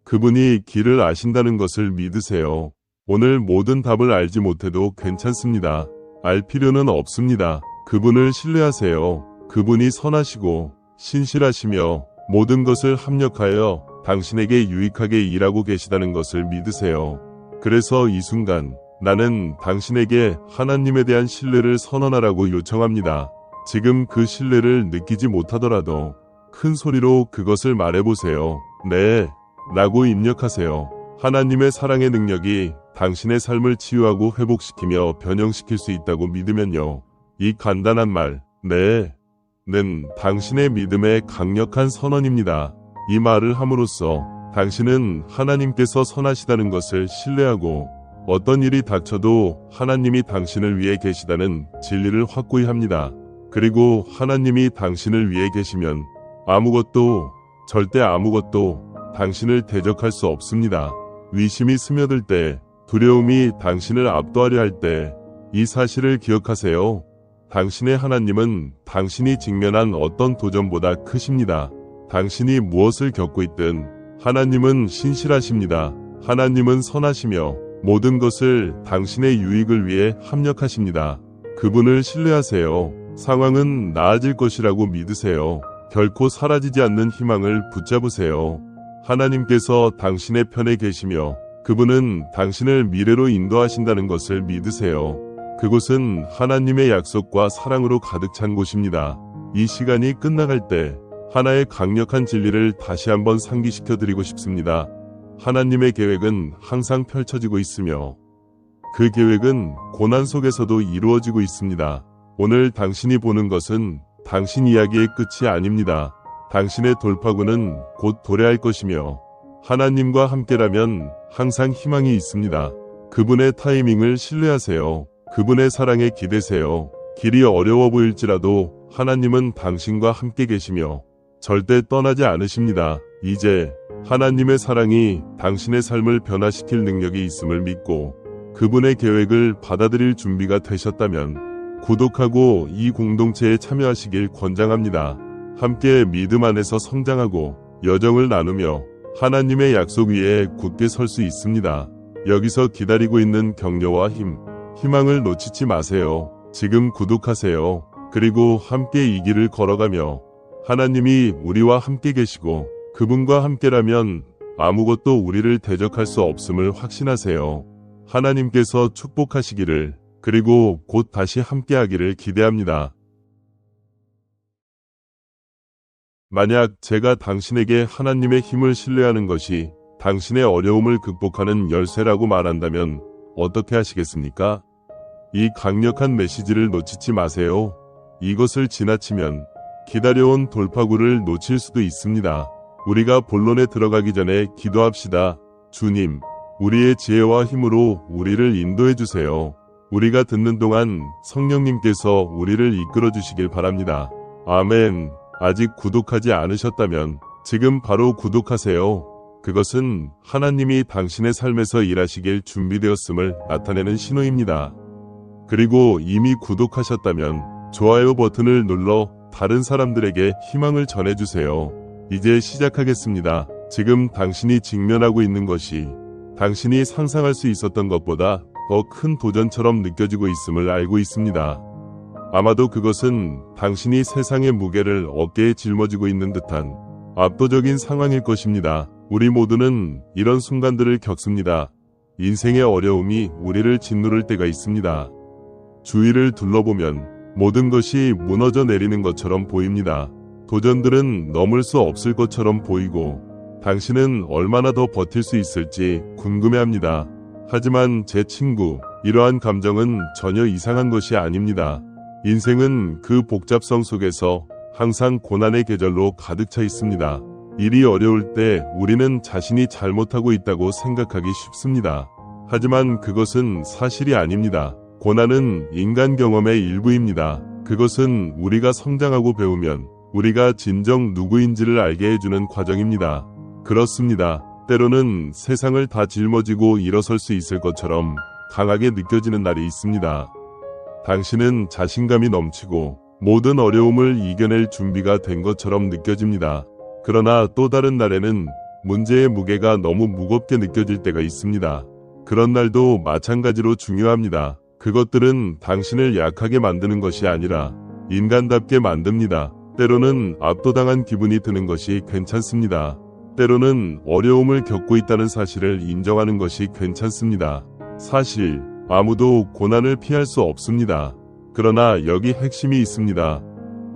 그분이 길을 아신다는 것을 믿으세요. 오늘 모든 답을 알지 못해도 괜찮습니다. 알 필요는 없습니다. 그분을 신뢰하세요. 그분이 선하시고 신실하시며 모든 것을 합력하여 당신에게 유익하게 일하고 계시다는 것을 믿으세요. 그래서 이 순간 나는 당신에게 하나님에 대한 신뢰를 선언하라고 요청합니다. 지금 그 신뢰를 느끼지 못하더라도 큰 소리로 그것을 말해보세요. 네, 라고 입력하세요. 하나님의 사랑의 능력이 당신의 삶을 치유하고 회복시키며 변형시킬 수 있다고 믿으면요. 이 간단한 말, 네, 는 당신의 믿음의 강력한 선언입니다. 이 말을 함으로써 당신은 하나님께서 선하시다는 것을 신뢰하고 어떤 일이 닥쳐도 하나님이 당신을 위해 계시다는 진리를 확고히 합니다. 그리고 하나님이 당신을 위해 계시면 아무것도, 절대 아무것도 당신을 대적할 수 없습니다. 의심이 스며들 때, 두려움이 당신을 압도하려 할 때, 이 사실을 기억하세요. 당신의 하나님은 당신이 직면한 어떤 도전보다 크십니다. 당신이 무엇을 겪고 있든 하나님은 신실하십니다. 하나님은 선하시며 모든 것을 당신의 유익을 위해 합력하십니다. 그분을 신뢰하세요. 상황은 나아질 것이라고 믿으세요. 결코 사라지지 않는 희망을 붙잡으세요. 하나님께서 당신의 편에 계시며 그분은 당신을 미래로 인도하신다는 것을 믿으세요. 그곳은 하나님의 약속과 사랑으로 가득 찬 곳입니다. 이 시간이 끝나갈 때 하나의 강력한 진리를 다시 한번 상기시켜 드리고 싶습니다. 하나님의 계획은 항상 펼쳐지고 있으며 그 계획은 고난 속에서도 이루어지고 있습니다. 오늘 당신이 보는 것은 당신 이야기의 끝이 아닙니다. 당신의 돌파구는 곧 도래할 것이며 하나님과 함께라면 항상 희망이 있습니다. 그분의 타이밍을 신뢰하세요. 그분의 사랑에 기대세요. 길이 어려워 보일지라도 하나님은 당신과 함께 계시며 절대 떠나지 않으십니다. 이제 하나님의 사랑이 당신의 삶을 변화시킬 능력이 있음을 믿고 그분의 계획을 받아들일 준비가 되셨다면 구독하고 이 공동체에 참여하시길 권장합니다. 함께 믿음 안에서 성장하고 여정을 나누며 하나님의 약속 위에 굳게 설 수 있습니다. 여기서 기다리고 있는 격려와 희망을 놓치지 마세요. 지금 구독하세요. 그리고 함께 이 길을 걸어가며 하나님이 우리와 함께 계시고 그분과 함께라면 아무것도 우리를 대적할 수 없음을 확신하세요. 하나님께서 축복하시기를, 그리고 곧 다시 함께하기를 기대합니다. 만약 제가 당신에게 하나님의 힘을 신뢰하는 것이 당신의 어려움을 극복하는 열쇠라고 말한다면 어떻게 하시겠습니까? 이 강력한 메시지를 놓치지 마세요. 이것을 지나치면 기다려온 돌파구를 놓칠 수도 있습니다. 우리가 본론에 들어가기 전에 기도합시다. 주님, 우리의 지혜와 힘으로 우리를 인도해 주세요. 우리가 듣는 동안 성령님께서 우리를 이끌어 주시길 바랍니다. 아멘. 아직 구독하지 않으셨다면 지금 바로 구독하세요. 그것은 하나님이 당신의 삶에서 일하시길 준비되었음을 나타내는 신호입니다. 그리고 이미 구독하셨다면 좋아요 버튼을 눌러 다른 사람들에게 희망을 전해주세요. 이제 시작하겠습니다. 지금 당신이 직면하고 있는 것이 당신이 상상할 수 있었던 것보다 더 큰 도전처럼 느껴지고 있음을 알고 있습니다. 아마도 그것은 당신이 세상의 무게를 어깨에 짊어지고 있는 듯한 압도적인 상황일 것입니다. 우리 모두는 이런 순간들을 겪습니다. 인생의 어려움이 우리를 짓누를 때가 있습니다. 주위를 둘러보면 모든 것이 무너져 내리는 것처럼 보입니다. 도전들은 넘을 수 없을 것처럼 보이고 당신은 얼마나 더 버틸 수 있을지 궁금해합니다. 하지만 제 친구, 이러한 감정은 전혀 이상한 것이 아닙니다. 인생은 그 복잡성 속에서 항상 고난의 계절로 가득 차 있습니다. 일이 어려울 때 우리는 자신이 잘못하고 있다고 생각하기 쉽습니다. 하지만 그것은 사실이 아닙니다. 고난은 인간 경험의 일부입니다. 그것은 우리가 성장하고 배우면 우리가 진정 누구인지를 알게 해주는 과정입니다. 그렇습니다. 때로는 세상을 다 짊어지고 일어설 수 있을 것처럼 강하게 느껴지는 날이 있습니다. 당신은 자신감이 넘치고 모든 어려움을 이겨낼 준비가 된 것처럼 느껴집니다. 그러나 또 다른 날에는 문제의 무게가 너무 무겁게 느껴질 때가 있습니다. 그런 날도 마찬가지로 중요합니다. 그것들은 당신을 약하게 만드는 것이 아니라 인간답게 만듭니다. 때로는 압도당한 기분이 드는 것이 괜찮습니다. 때로는 어려움을 겪고 있다는 사실을 인정하는 것이 괜찮습니다. 사실 아무도 고난을 피할 수 없습니다. 그러나 여기 핵심이 있습니다.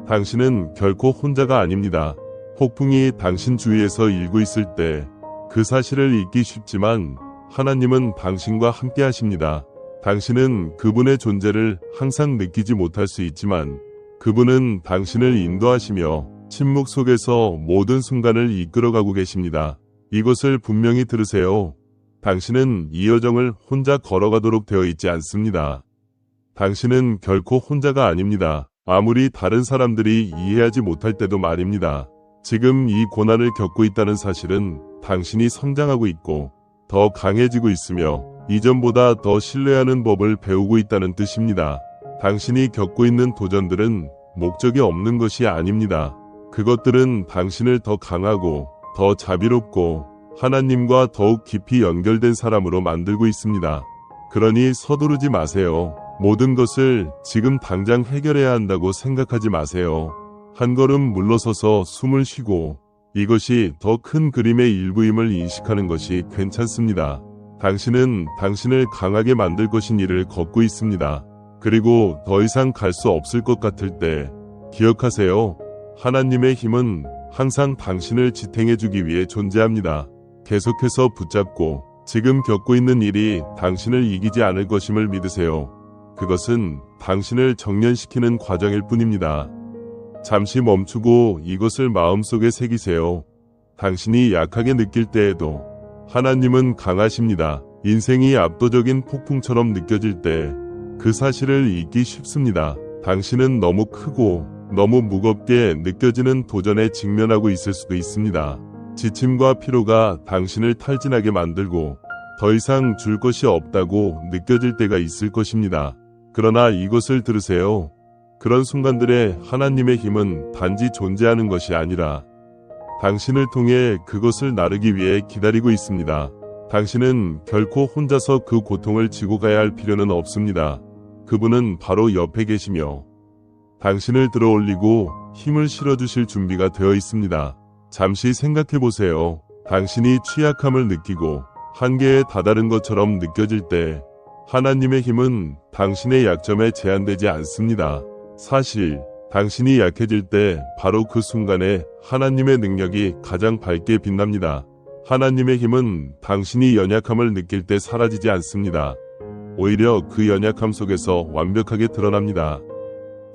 당신은 결코 혼자가 아닙니다. 폭풍이 당신 주위에서 일고 있을 때 그 사실을 잊기 쉽지만 하나님은 당신과 함께 하십니다. 당신은 그분의 존재를 항상 느끼지 못할 수 있지만 그분은 당신을 인도하시며 침묵 속에서 모든 순간을 이끌어가고 계십니다. 이것을 분명히 들으세요. 당신은 이 여정을 혼자 걸어가도록 되어 있지 않습니다. 당신은 결코 혼자가 아닙니다. 아무리 다른 사람들이 이해하지 못할 때도 말입니다. 지금 이 고난을 겪고 있다는 사실은 당신이 성장하고 있고 더 강해지고 있으며 이전보다 더 신뢰하는 법을 배우고 있다는 뜻입니다. 당신이 겪고 있는 도전들은 목적이 없는 것이 아닙니다. 그것들은 당신을 더 강하고 더 자비롭고 하나님과 더욱 깊이 연결된 사람으로 만들고 있습니다. 그러니 서두르지 마세요. 모든 것을 지금 당장 해결해야 한다고 생각하지 마세요. 한 걸음 물러서서 숨을 쉬고 이것이 더 큰 그림의 일부임을 인식하는 것이 괜찮습니다. 당신은 당신을 강하게 만들 것인 일을 걷고 있습니다. 그리고 더 이상 갈 수 없을 것 같을 때 기억하세요. 하나님의 힘은 항상 당신을 지탱해주기 위해 존재합니다. 계속해서 붙잡고 지금 겪고 있는 일이 당신을 이기지 않을 것임을 믿으세요. 그것은 당신을 정련시키는 과정일 뿐입니다. 잠시 멈추고 이것을 마음속에 새기세요. 당신이 약하게 느낄 때에도 하나님은 강하십니다. 인생이 압도적인 폭풍처럼 느껴질 때 그 사실을 잊기 쉽습니다. 당신은 너무 크고 너무 무겁게 느껴지는 도전에 직면하고 있을 수도 있습니다. 지침과 피로가 당신을 탈진하게 만들고 더 이상 줄 것이 없다고 느껴질 때가 있을 것입니다. 그러나 이것을 들으세요. 그런 순간들에 하나님의 힘은 단지 존재하는 것이 아니라 당신을 통해 그것을 나르기 위해 기다리고 있습니다. 당신은 결코 혼자서 그 고통을 지고 가야 할 필요는 없습니다. 그분은 바로 옆에 계시며 당신을 들어올리고 힘을 실어주실 준비가 되어 있습니다. 잠시 생각해 보세요. 당신이 취약함을 느끼고 한계에 다다른 것처럼 느껴질 때 하나님의 힘은 당신의 약점에 제한되지 않습니다. 사실 당신이 약해질 때 바로 그 순간에 하나님의 능력이 가장 밝게 빛납니다. 하나님의 힘은 당신이 연약함을 느낄 때 사라지지 않습니다. 오히려 그 연약함 속에서 완벽하게 드러납니다.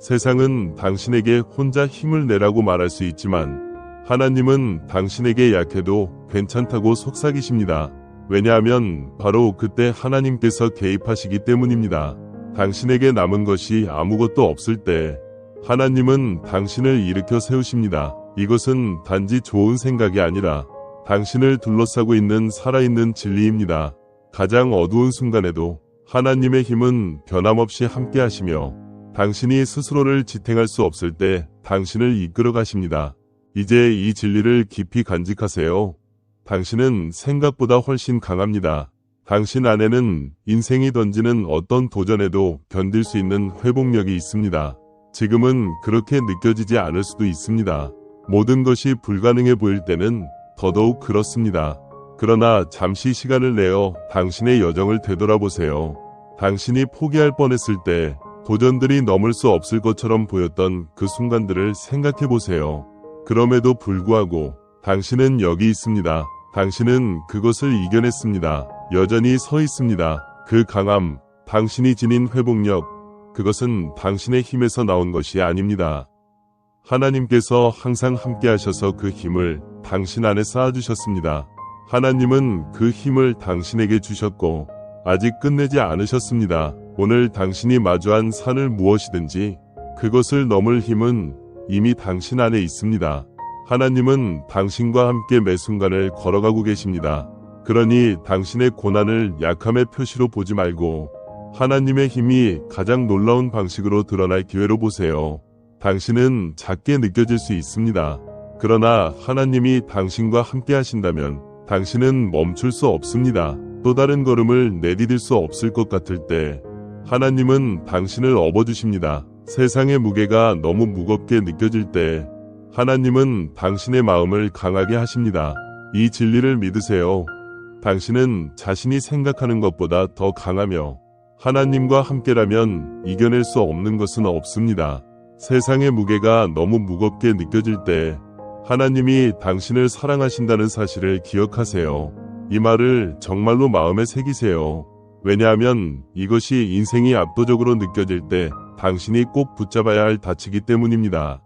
세상은 당신에게 혼자 힘을 내라고 말할 수 있지만 하나님은 당신에게 약해도 괜찮다고 속삭이십니다. 왜냐하면 바로 그때 하나님께서 개입하시기 때문입니다. 당신에게 남은 것이 아무것도 없을 때 하나님은 당신을 일으켜 세우십니다. 이것은 단지 좋은 생각이 아니라 당신을 둘러싸고 있는 살아있는 진리입니다. 가장 어두운 순간에도 하나님의 힘은 변함없이 함께 하시며 당신이 스스로를 지탱할 수 없을 때 당신을 이끌어 가십니다. 이제 이 진리를 깊이 간직하세요. 당신은 생각보다 훨씬 강합니다. 당신 안에는 인생이 던지는 어떤 도전에도 견딜 수 있는 회복력이 있습니다. 지금은 그렇게 느껴지지 않을 수도 있습니다. 모든 것이 불가능해 보일 때는 더더욱 그렇습니다. 그러나 잠시 시간을 내어 당신의 여정을 되돌아보세요. 당신이 포기할 뻔했을 때 도전들이 넘을 수 없을 것처럼 보였던 그 순간들을 생각해 보세요. 그럼에도 불구하고 당신은 여기 있습니다. 당신은 그것을 이겨냈습니다. 여전히 서 있습니다. 그 강함, 당신이 지닌 회복력, 그것은 당신의 힘에서 나온 것이 아닙니다. 하나님께서 항상 함께 하셔서 그 힘을 당신 안에 쌓아주셨습니다. 하나님은 그 힘을 당신에게 주셨고 아직 끝내지 않으셨습니다. 오늘 당신이 마주한 산을 무엇이든지 그것을 넘을 힘은 이미 당신 안에 있습니다. 하나님은 당신과 함께 매 순간을 걸어가고 계십니다. 그러니 당신의 고난을 약함의 표시로 보지 말고 하나님의 힘이 가장 놀라운 방식으로 드러날 기회로 보세요. 당신은 작게 느껴질 수 있습니다. 그러나 하나님이 당신과 함께 하신다면 당신은 멈출 수 없습니다. 또 다른 걸음을 내디딜 수 없을 것 같을 때 하나님은 당신을 업어주십니다. 세상의 무게가 너무 무겁게 느껴질 때 하나님은 당신의 마음을 강하게 하십니다. 이 진리를 믿으세요. 당신은 자신이 생각하는 것보다 더 강하며 하나님과 함께라면 이겨낼 수 없는 것은 없습니다. 세상의 무게가 너무 무겁게 느껴질 때 하나님이 당신을 사랑하신다는 사실을 기억하세요. 이 말을 정말로 마음에 새기세요. 왜냐하면 이것이 인생이 압도적으로 느껴질 때 당신이 꼭 붙잡아야 할 닻이기 때문입니다.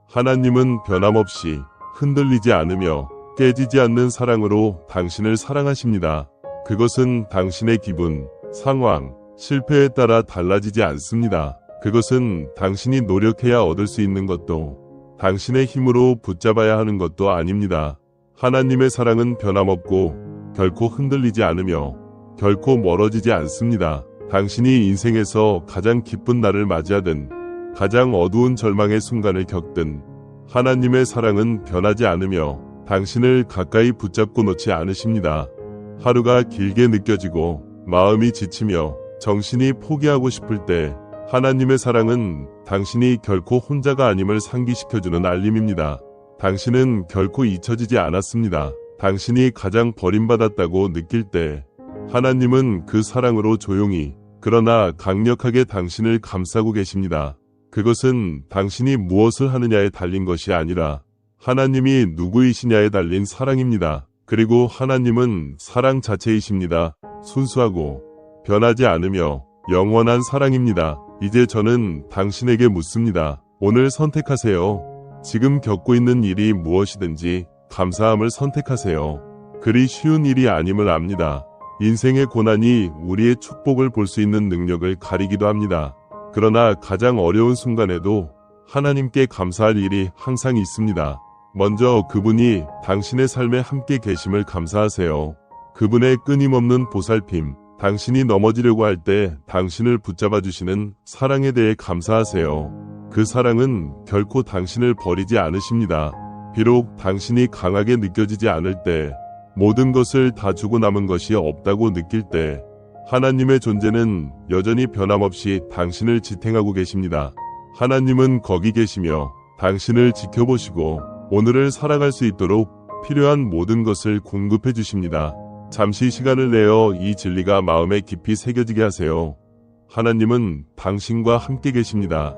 하나님은 변함없이 흔들리지 않으며 깨지지 않는 사랑으로 당신을 사랑하십니다. 그것은 당신의 기분, 상황, 실패에 따라 달라지지 않습니다. 그것은 당신이 노력해야 얻을 수 있는 것도 당신의 힘으로 붙잡아야 하는 것도 아닙니다. 하나님의 사랑은 변함없고 결코 흔들리지 않으며 결코 멀어지지 않습니다. 당신이 인생에서 가장 기쁜 날을 맞이하든 가장 어두운 절망의 순간을 겪든 하나님의 사랑은 변하지 않으며 당신을 가까이 붙잡고 놓지 않으십니다. 하루가 길게 느껴지고 마음이 지치며 정신이 포기하고 싶을 때 하나님의 사랑은 당신이 결코 혼자가 아님을 상기시켜주는 알림입니다. 당신은 결코 잊혀지지 않았습니다. 당신이 가장 버림받았다고 느낄 때 하나님은 그 사랑으로 조용히 그러나 강력하게 당신을 감싸고 계십니다. 그것은 당신이 무엇을 하느냐에 달린 것이 아니라 하나님이 누구이시냐에 달린 사랑입니다. 그리고 하나님은 사랑 자체이십니다. 순수하고 변하지 않으며 영원한 사랑입니다. 이제 저는 당신에게 묻습니다. 오늘 선택하세요. 지금 겪고 있는 일이 무엇이든지 감사함을 선택하세요. 그리 쉬운 일이 아님을 압니다. 인생의 고난이 우리의 축복을 볼 수 있는 능력을 가리기도 합니다. 그러나 가장 어려운 순간에도 하나님께 감사할 일이 항상 있습니다. 먼저 그분이 당신의 삶에 함께 계심을 감사하세요. 그분의 끊임없는 보살핌, 당신이 넘어지려고 할 때 당신을 붙잡아 주시는 사랑에 대해 감사하세요. 그 사랑은 결코 당신을 버리지 않으십니다. 비록 당신이 강하게 느껴지지 않을 때 모든 것을 다 주고 남은 것이 없다고 느낄 때 하나님의 존재는 여전히 변함없이 당신을 지탱하고 계십니다. 하나님은 거기 계시며 당신을 지켜보시고 오늘을 살아갈 수 있도록 필요한 모든 것을 공급해 주십니다. 잠시 시간을 내어 이 진리가 마음에 깊이 새겨지게 하세요. 하나님은 당신과 함께 계십니다.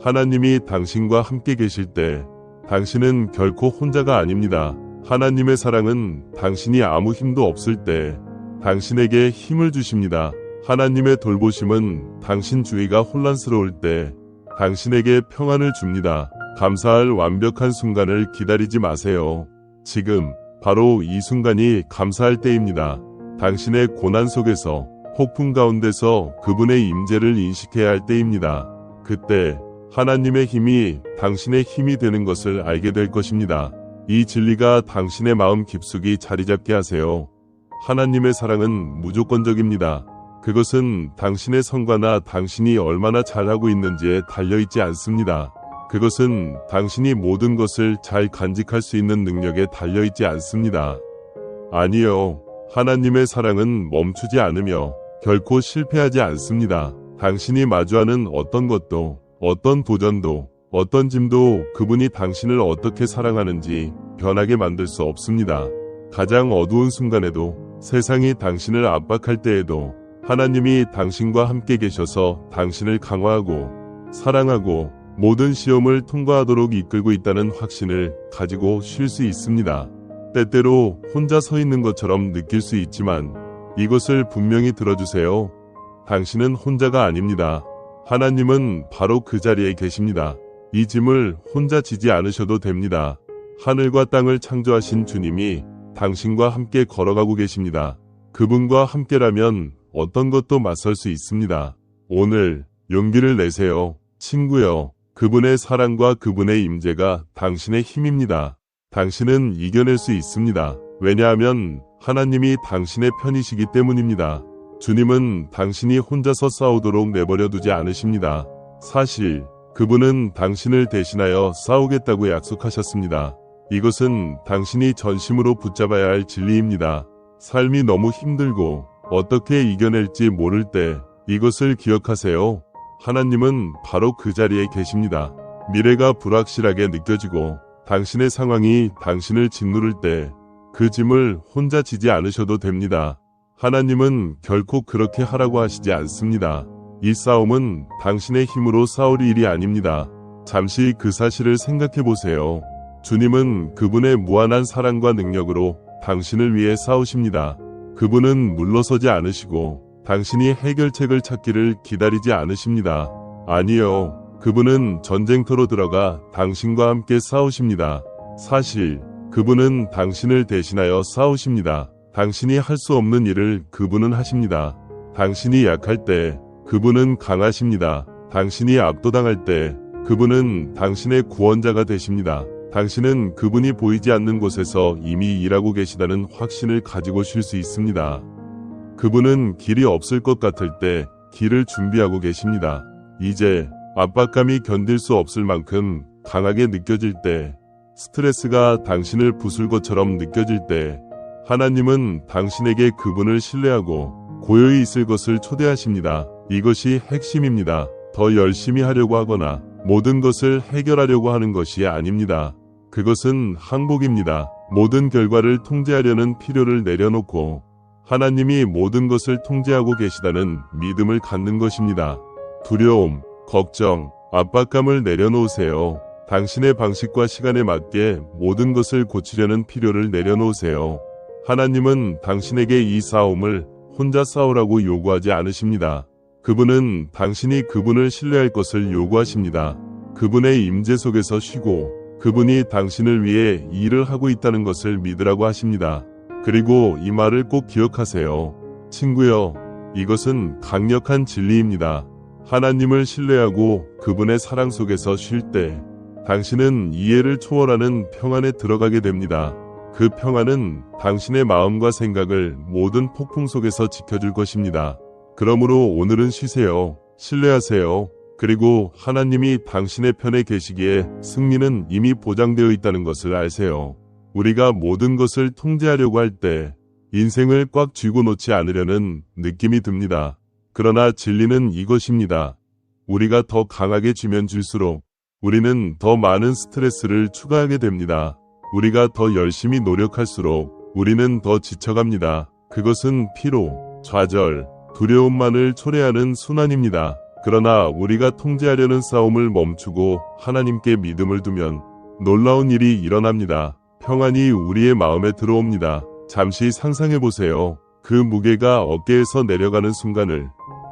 하나님이 당신과 함께 계실 때 당신은 결코 혼자가 아닙니다. 하나님의 사랑은 당신이 아무 힘도 없을 때 당신에게 힘을 주십니다. 하나님의 돌보심은 당신 주위가 혼란스러울 때 당신에게 평안을 줍니다. 감사할 완벽한 순간을 기다리지 마세요. 지금 바로 이 순간이 감사할 때입니다. 당신의 고난 속에서 폭풍 가운데서 그분의 임재를 인식해야 할 때입니다. 그때 하나님의 힘이 당신의 힘이 되는 것을 알게 될 것입니다. 이 진리가 당신의 마음 깊숙이 자리 잡게 하세요. 하나님의 사랑은 무조건적입니다. 그것은 당신의 성과나 당신이 얼마나 잘하고 있는지에 달려있지 않습니다. 그것은 당신이 모든 것을 잘 간직할 수 있는 능력에 달려있지 않습니다. 아니요. 하나님의 사랑은 멈추지 않으며 결코 실패하지 않습니다. 당신이 마주하는 어떤 것도, 어떤 도전도, 어떤 짐도 그분이 당신을 어떻게 사랑하는지 변하게 만들 수 없습니다. 가장 어두운 순간에도, 세상이 당신을 압박할 때에도 하나님이 당신과 함께 계셔서 당신을 강화하고 사랑하고 모든 시험을 통과하도록 이끌고 있다는 확신을 가지고 쉴 수 있습니다. 때때로 혼자 서 있는 것처럼 느낄 수 있지만 이것을 분명히 들어주세요. 당신은 혼자가 아닙니다. 하나님은 바로 그 자리에 계십니다. 이 짐을 혼자 지지 않으셔도 됩니다. 하늘과 땅을 창조하신 주님이 당신과 함께 걸어가고 계십니다. 그분과 함께라면 어떤 것도 맞설 수 있습니다. 오늘 용기를 내세요. 친구여, 그분의 사랑과 그분의 임재가 당신의 힘입니다. 당신은 이겨낼 수 있습니다. 왜냐하면 하나님이 당신의 편이시기 때문입니다. 주님은 당신이 혼자서 싸우도록 내버려 두지 않으십니다. 사실 그분은 당신을 대신하여 싸우겠다고 약속하셨습니다. 이것은 당신이 전심으로 붙잡아야 할 진리입니다. 삶이 너무 힘들고 어떻게 이겨낼지 모를 때 이것을 기억하세요. 하나님은 바로 그 자리에 계십니다. 미래가 불확실하게 느껴지고 당신의 상황이 당신을 짓누를 때 그 짐을 혼자 지지 않으셔도 됩니다. 하나님은 결코 그렇게 하라고 하시지 않습니다. 이 싸움은 당신의 힘으로 싸울 일이 아닙니다. 잠시 그 사실을 생각해 보세요. 주님은 그분의 무한한 사랑과 능력으로 당신을 위해 싸우십니다. 그분은 물러서지 않으시고 당신이 해결책을 찾기를 기다리지 않으십니다. 아니요. 그분은 전쟁터로 들어가 당신과 함께 싸우십니다. 사실 그분은 당신을 대신하여 싸우십니다. 당신이 할 수 없는 일을 그분은 하십니다. 당신이 약할 때 그분은 강하십니다. 당신이 압도당할 때 그분은 당신의 구원자가 되십니다. 당신은 그분이 보이지 않는 곳에서 이미 일하고 계시다는 확신을 가지고 쉴 수 있습니다. 그분은 길이 없을 것 같을 때 길을 준비하고 계십니다. 이제 압박감이 견딜 수 없을 만큼 강하게 느껴질 때, 스트레스가 당신을 부술 것처럼 느껴질 때 하나님은 당신에게 그분을 신뢰하고 고요히 있을 것을 초대하십니다. 이것이 핵심입니다. 더 열심히 하려고 하거나 모든 것을 해결하려고 하는 것이 아닙니다. 그것은 항복입니다. 모든 결과를 통제하려는 필요를 내려놓고 하나님이 모든 것을 통제하고 계시다는 믿음을 갖는 것입니다. 두려움, 걱정, 압박감을 내려놓으세요. 당신의 방식과 시간에 맞게 모든 것을 고치려는 필요를 내려놓으세요. 하나님은 당신에게 이 싸움을 혼자 싸우라고 요구하지 않으십니다. 그분은 당신이 그분을 신뢰할 것을 요구하십니다. 그분의 임재 속에서 쉬고 그분이 당신을 위해 일을 하고 있다는 것을 믿으라고 하십니다. 그리고 이 말을 꼭 기억하세요. 친구여, 이것은 강력한 진리입니다. 하나님을 신뢰하고 그분의 사랑 속에서 쉴 때 당신은 이해를 초월하는 평안에 들어가게 됩니다. 그 평안은 당신의 마음과 생각을 모든 폭풍 속에서 지켜줄 것입니다. 그러므로 오늘은 쉬세요. 신뢰하세요. 그리고 하나님이 당신의 편에 계시기에 승리는 이미 보장되어 있다는 것을 아세요. 우리가 모든 것을 통제하려고 할 때 인생을 꽉 쥐고 놓지 않으려는 느낌이 듭니다. 그러나 진리는 이것입니다. 우리가 더 강하게 쥐면 쥘수록 우리는 더 많은 스트레스를 추가하게 됩니다. 우리가 더 열심히 노력할수록 우리는 더 지쳐갑니다. 그것은 피로, 좌절, 두려움만을 초래하는 순환입니다. 그러나 우리가 통제하려는 싸움을 멈추고 하나님께 믿음을 두면 놀라운 일이 일어납니다. 평안이 우리의 마음에 들어옵니다. 잠시 상상해보세요. 그 무게가 어깨에서 내려가는 순간을.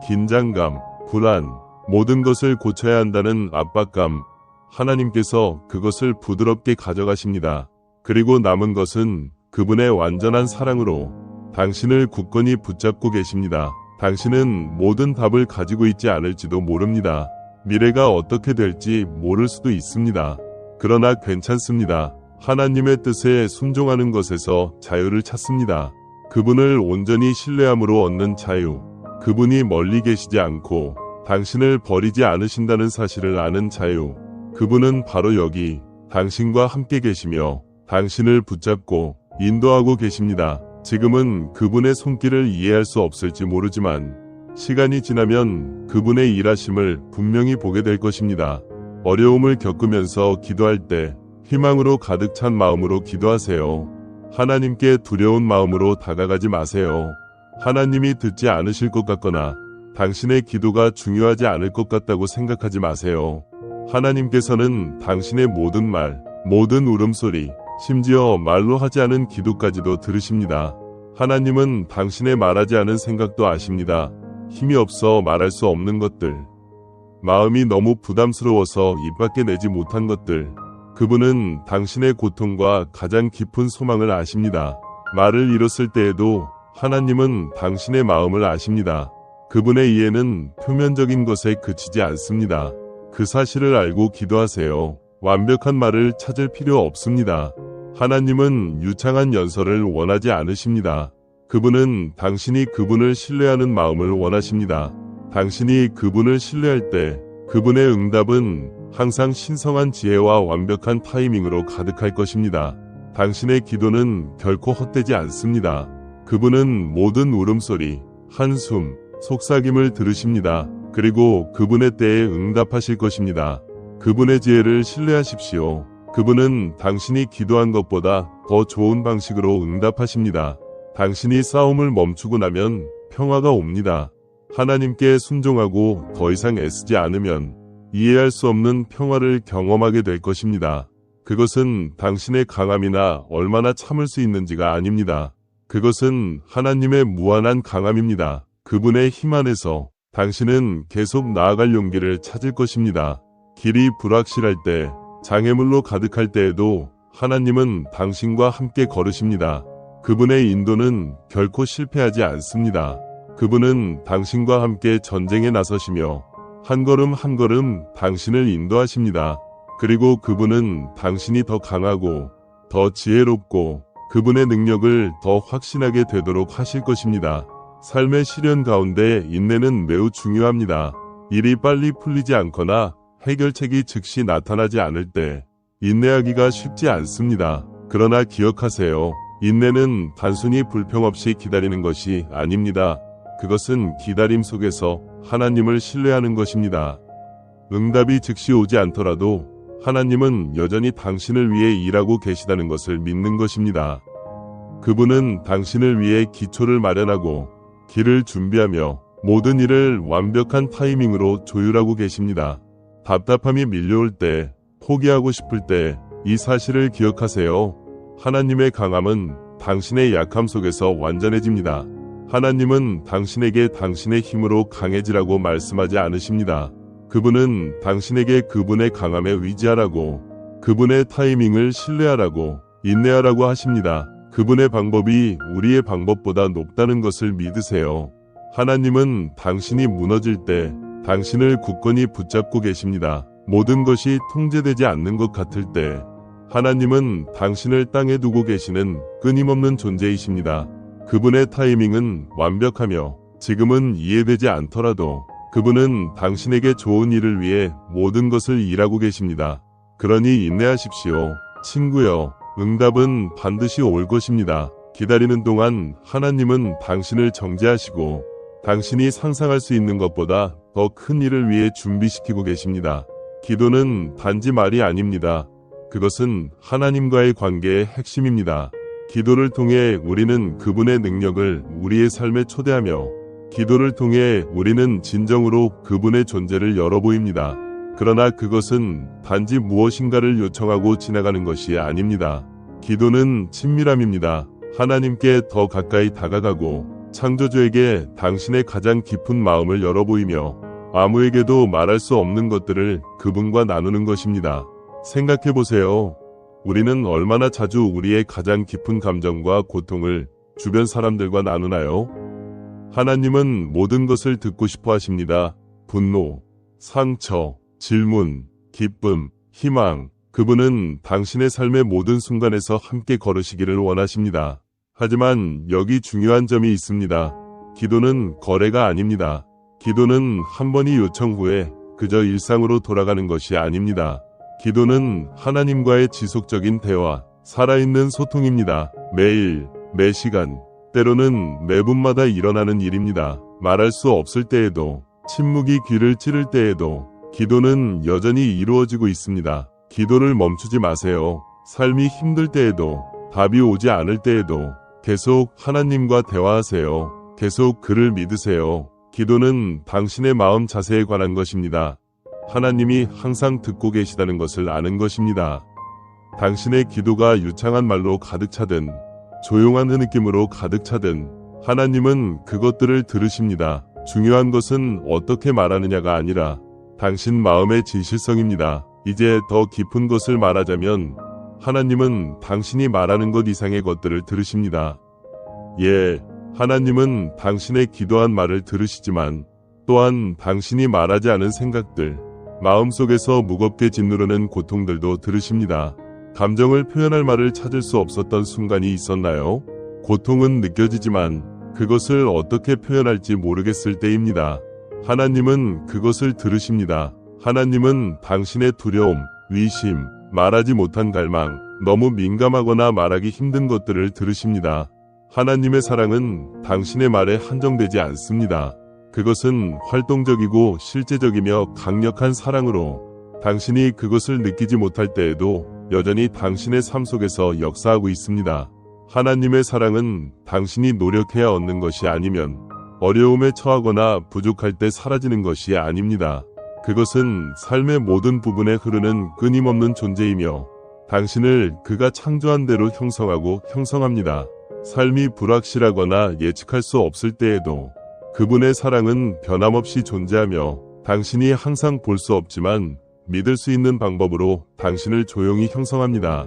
긴장감, 불안, 모든 것을 고쳐야 한다는 압박감. 하나님께서 그것을 부드럽게 가져가십니다. 그리고 남은 것은 그분의 완전한 사랑으로 당신을 굳건히 붙잡고 계십니다. 당신은 모든 답을 가지고 있지 않을지도 모릅니다. 미래가 어떻게 될지 모를 수도 있습니다. 그러나 괜찮습니다. 하나님의 뜻에 순종하는 것에서 자유를 찾습니다. 그분을 온전히 신뢰함으로 얻는 자유. 그분이 멀리 계시지 않고 당신을 버리지 않으신다는 사실을 아는 자유. 그분은 바로 여기 당신과 함께 계시며 당신을 붙잡고 인도하고 계십니다. 지금은 그분의 손길을 이해할 수 없을지 모르지만 시간이 지나면 그분의 일하심을 분명히 보게 될 것입니다. 어려움을 겪으면서 기도할 때 희망으로 가득 찬 마음으로 기도하세요. 하나님께 두려운 마음으로 다가가지 마세요. 하나님이 듣지 않으실 것 같거나 당신의 기도가 중요하지 않을 것 같다고 생각하지 마세요. 하나님께서는 당신의 모든 말, 모든 울음소리, 심지어 말로 하지 않은 기도까지도 들으십니다. 하나님은 당신의 말하지 않은 생각도 아십니다. 힘이 없어 말할 수 없는 것들, 마음이 너무 부담스러워서 입 밖에 내지 못한 것들, 그분은 당신의 고통과 가장 깊은 소망을 아십니다. 말을 잃었을 때에도 하나님은 당신의 마음을 아십니다. 그분의 이해는 표면적인 것에 그치지 않습니다. 그 사실을 알고 기도하세요. 완벽한 말을 찾을 필요 없습니다. 하나님은 유창한 연설을 원하지 않으십니다. 그분은 당신이 그분을 신뢰하는 마음을 원하십니다. 당신이 그분을 신뢰할 때 그분의 응답은 항상 신성한 지혜와 완벽한 타이밍으로 가득할 것입니다. 당신의 기도는 결코 헛되지 않습니다. 그분은 모든 울음소리, 한숨, 속삭임을 들으십니다. 그리고 그분의 때에 응답하실 것입니다. 그분의 지혜를 신뢰하십시오. 그분은 당신이 기도한 것보다 더 좋은 방식으로 응답하십니다. 당신이 싸움을 멈추고 나면 평화가 옵니다. 하나님께 순종하고 더 이상 애쓰지 않으면 이해할 수 없는 평화를 경험하게 될 것입니다. 그것은 당신의 강함이나 얼마나 참을 수 있는지가 아닙니다. 그것은 하나님의 무한한 강함입니다. 그분의 힘 안에서 당신은 계속 나아갈 용기를 찾을 것입니다. 길이 불확실할 때, 장애물로 가득할 때에도 하나님은 당신과 함께 걸으십니다. 그분의 인도는 결코 실패하지 않습니다. 그분은 당신과 함께 전쟁에 나서시며 한 걸음 한 걸음 당신을 인도하십니다. 그리고 그분은 당신이 더 강하고 더 지혜롭고 그분의 능력을 더 확신하게 되도록 하실 것입니다. 삶의 시련 가운데 인내는 매우 중요합니다. 일이 빨리 풀리지 않거나 해결책이 즉시 나타나지 않을 때 인내하기가 쉽지 않습니다. 그러나 기억하세요. 인내는 단순히 불평 없이 기다리는 것이 아닙니다. 그것은 기다림 속에서 하나님을 신뢰하는 것입니다. 응답이 즉시 오지 않더라도 하나님은 여전히 당신을 위해 일하고 계시다는 것을 믿는 것입니다. 그분은 당신을 위해 기초를 마련하고 길을 준비하며 모든 일을 완벽한 타이밍으로 조율하고 계십니다. 답답함이 밀려올 때, 포기하고 싶을 때 이 사실을 기억하세요. 하나님의 강함은 당신의 약함 속에서 완전해집니다. 하나님은 당신에게 당신의 힘으로 강해지라고 말씀하지 않으십니다. 그분은 당신에게 그분의 강함에 의지하라고, 그분의 타이밍을 신뢰하라고, 인내하라고 하십니다. 그분의 방법이 우리의 방법보다 높다는 것을 믿으세요. 하나님은 당신이 무너질 때 당신을 굳건히 붙잡고 계십니다. 모든 것이 통제되지 않는 것 같을 때 하나님은 당신을 땅에 두고 계시는 끊임없는 존재이십니다. 그분의 타이밍은 완벽하며 지금은 이해되지 않더라도 그분은 당신에게 좋은 일을 위해 모든 것을 일하고 계십니다. 그러니 인내하십시오. 친구여, 응답은 반드시 올 것입니다. 기다리는 동안 하나님은 당신을 정죄하시고 당신이 상상할 수 있는 것보다 더 큰 일을 위해 준비시키고 계십니다. 기도는 단지 말이 아닙니다. 그것은 하나님과의 관계의 핵심입니다. 기도를 통해 우리는 그분의 능력을 우리의 삶에 초대하며 기도를 통해 우리는 진정으로 그분의 존재를 열어보입니다. 그러나 그것은 단지 무엇인가를 요청하고 지나가는 것이 아닙니다. 기도는 친밀함입니다. 하나님께 더 가까이 다가가고 창조주에게 당신의 가장 깊은 마음을 열어보이며 아무에게도 말할 수 없는 것들을 그분과 나누는 것입니다. 생각해보세요. 우리는 얼마나 자주 우리의 가장 깊은 감정과 고통을 주변 사람들과 나누나요? 하나님은 모든 것을 듣고 싶어 하십니다. 분노, 상처, 질문, 기쁨, 희망. 그분은 당신의 삶의 모든 순간에서 함께 걸으시기를 원하십니다. 하지만 여기 중요한 점이 있습니다. 기도는 거래가 아닙니다. 기도는 한 번의 요청 후에 그저 일상으로 돌아가는 것이 아닙니다. 기도는 하나님과의 지속적인 대화, 살아있는 소통입니다. 매일, 매 시간, 때로는 매분마다 일어나는 일입니다. 말할 수 없을 때에도, 침묵이 귀를 찌를 때에도 기도는 여전히 이루어지고 있습니다. 기도를 멈추지 마세요. 삶이 힘들 때에도, 답이 오지 않을 때에도 계속 하나님과 대화하세요. 계속 그를 믿으세요. 기도는 당신의 마음 자세에 관한 것입니다. 하나님이 항상 듣고 계시다는 것을 아는 것입니다. 당신의 기도가 유창한 말로 가득 차든 조용한 흐느낌으로 가득 차든 하나님은 그것들을 들으십니다. 중요한 것은 어떻게 말하느냐가 아니라 당신 마음의 진실성입니다. 이제 더 깊은 것을 말하자면 하나님은 당신이 말하는 것 이상의 것들을 들으십니다. 예, 하나님은 당신의 기도한 말을 들으시지만 또한 당신이 말하지 않은 생각들, 마음속에서 무겁게 짓누르는 고통들도 들으십니다. 감정을 표현할 말을 찾을 수 없었던 순간이 있었나요? 고통은 느껴지지만 그것을 어떻게 표현할지 모르겠을 때입니다. 하나님은 그것을 들으십니다. 하나님은 당신의 두려움, 위심, 말하지 못한 갈망, 너무 민감하거나 말하기 힘든 것들을 들으십니다. 하나님의 사랑은 당신의 말에 한정되지 않습니다. 그것은 활동적이고 실제적이며 강력한 사랑으로 당신이 그것을 느끼지 못할 때에도 여전히 당신의 삶 속에서 역사하고 있습니다. 하나님의 사랑은 당신이 노력해야 얻는 것이 아니면 어려움에 처하거나 부족할 때 사라지는 것이 아닙니다. 그것은 삶의 모든 부분에 흐르는 끊임없는 존재이며 당신을 그가 창조한 대로 형성하고 형성합니다. 삶이 불확실하거나 예측할 수 없을 때에도 그분의 사랑은 변함없이 존재하며 당신이 항상 볼 수 없지만 믿을 수 있는 방법으로 당신을 조용히 형성합니다.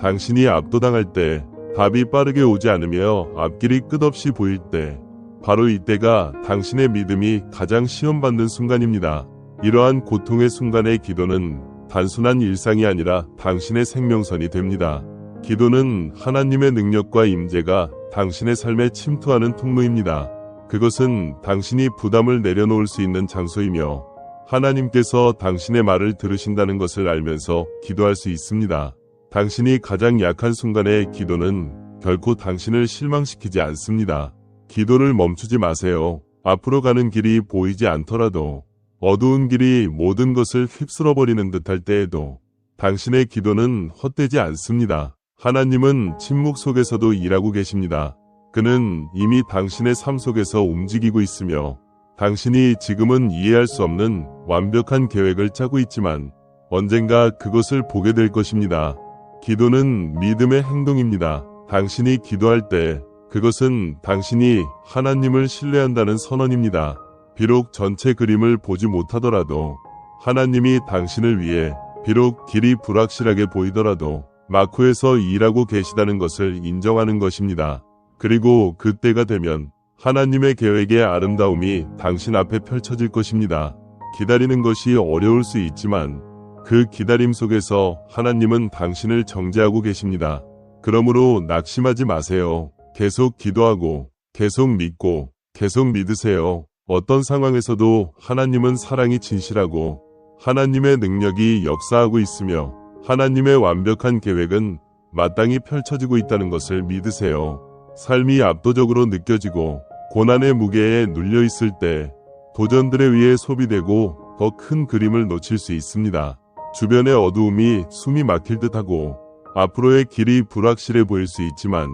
당신이 압도당할 때, 답이 빠르게 오지 않으며 앞길이 끝없이 보일 때, 바로 이때가 당신의 믿음이 가장 시험받는 순간입니다. 이러한 고통의 순간의 기도는 단순한 일상이 아니라 당신의 생명선이 됩니다. 기도는 하나님의 능력과 임재가 당신의 삶에 침투하는 통로입니다. 그것은 당신이 부담을 내려놓을 수 있는 장소이며 하나님께서 당신의 말을 들으신다는 것을 알면서 기도할 수 있습니다. 당신이 가장 약한 순간의 기도는 결코 당신을 실망시키지 않습니다. 기도를 멈추지 마세요. 앞으로 가는 길이 보이지 않더라도 어두운 길이 모든 것을 휩쓸어버리는 듯할 때에도 당신의 기도는 헛되지 않습니다. 하나님은 침묵 속에서도 일하고 계십니다. 그는 이미 당신의 삶 속에서 움직이고 있으며 당신이 지금은 이해할 수 없는 완벽한 계획을 짜고 있지만 언젠가 그것을 보게 될 것입니다. 기도는 믿음의 행동입니다. 당신이 기도할 때 그것은 당신이 하나님을 신뢰한다는 선언입니다. 비록 전체 그림을 보지 못하더라도 하나님이 당신을 위해 비록 길이 불확실하게 보이더라도 마쿠에서 일하고 계시다는 것을 인정하는 것입니다. 그리고 그때가 되면 하나님의 계획의 아름다움이 당신 앞에 펼쳐질 것입니다. 기다리는 것이 어려울 수 있지만 그 기다림 속에서 하나님은 당신을 정죄하고 계십니다. 그러므로 낙심하지 마세요. 계속 기도하고 계속 믿고 계속 믿으세요. 어떤 상황에서도 하나님은 사랑이 진실하고 하나님의 능력이 역사하고 있으며 하나님의 완벽한 계획은 마땅히 펼쳐지고 있다는 것을 믿으세요. 삶이 압도적으로 느껴지고 고난의 무게에 눌려 있을 때 도전들에 의해 소비되고 더 큰 그림을 놓칠 수 있습니다. 주변의 어두움이 숨이 막힐 듯하고 앞으로의 길이 불확실해 보일 수 있지만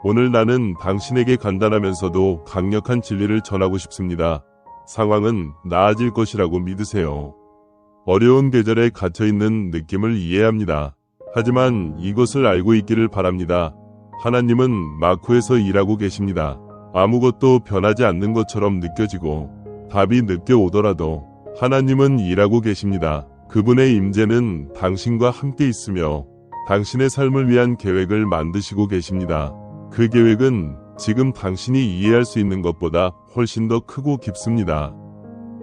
오늘 나는 당신에게 간단하면서도 강력한 진리를 전하고 싶습니다. 상황은 나아질 것이라고 믿으세요. 어려운 계절에 갇혀있는 느낌을 이해합니다. 하지만 이것을 알고 있기를 바랍니다. 하나님은 마쿠에서 일하고 계십니다. 아무것도 변하지 않는 것처럼 느껴지고 답이 늦게 오더라도 하나님은 일하고 계십니다. 그분의 임재는 당신과 함께 있으며 당신의 삶을 위한 계획을 만드시고 계십니다. 그 계획은 지금 당신이 이해할 수 있는 것보다 훨씬 더 크고 깊습니다.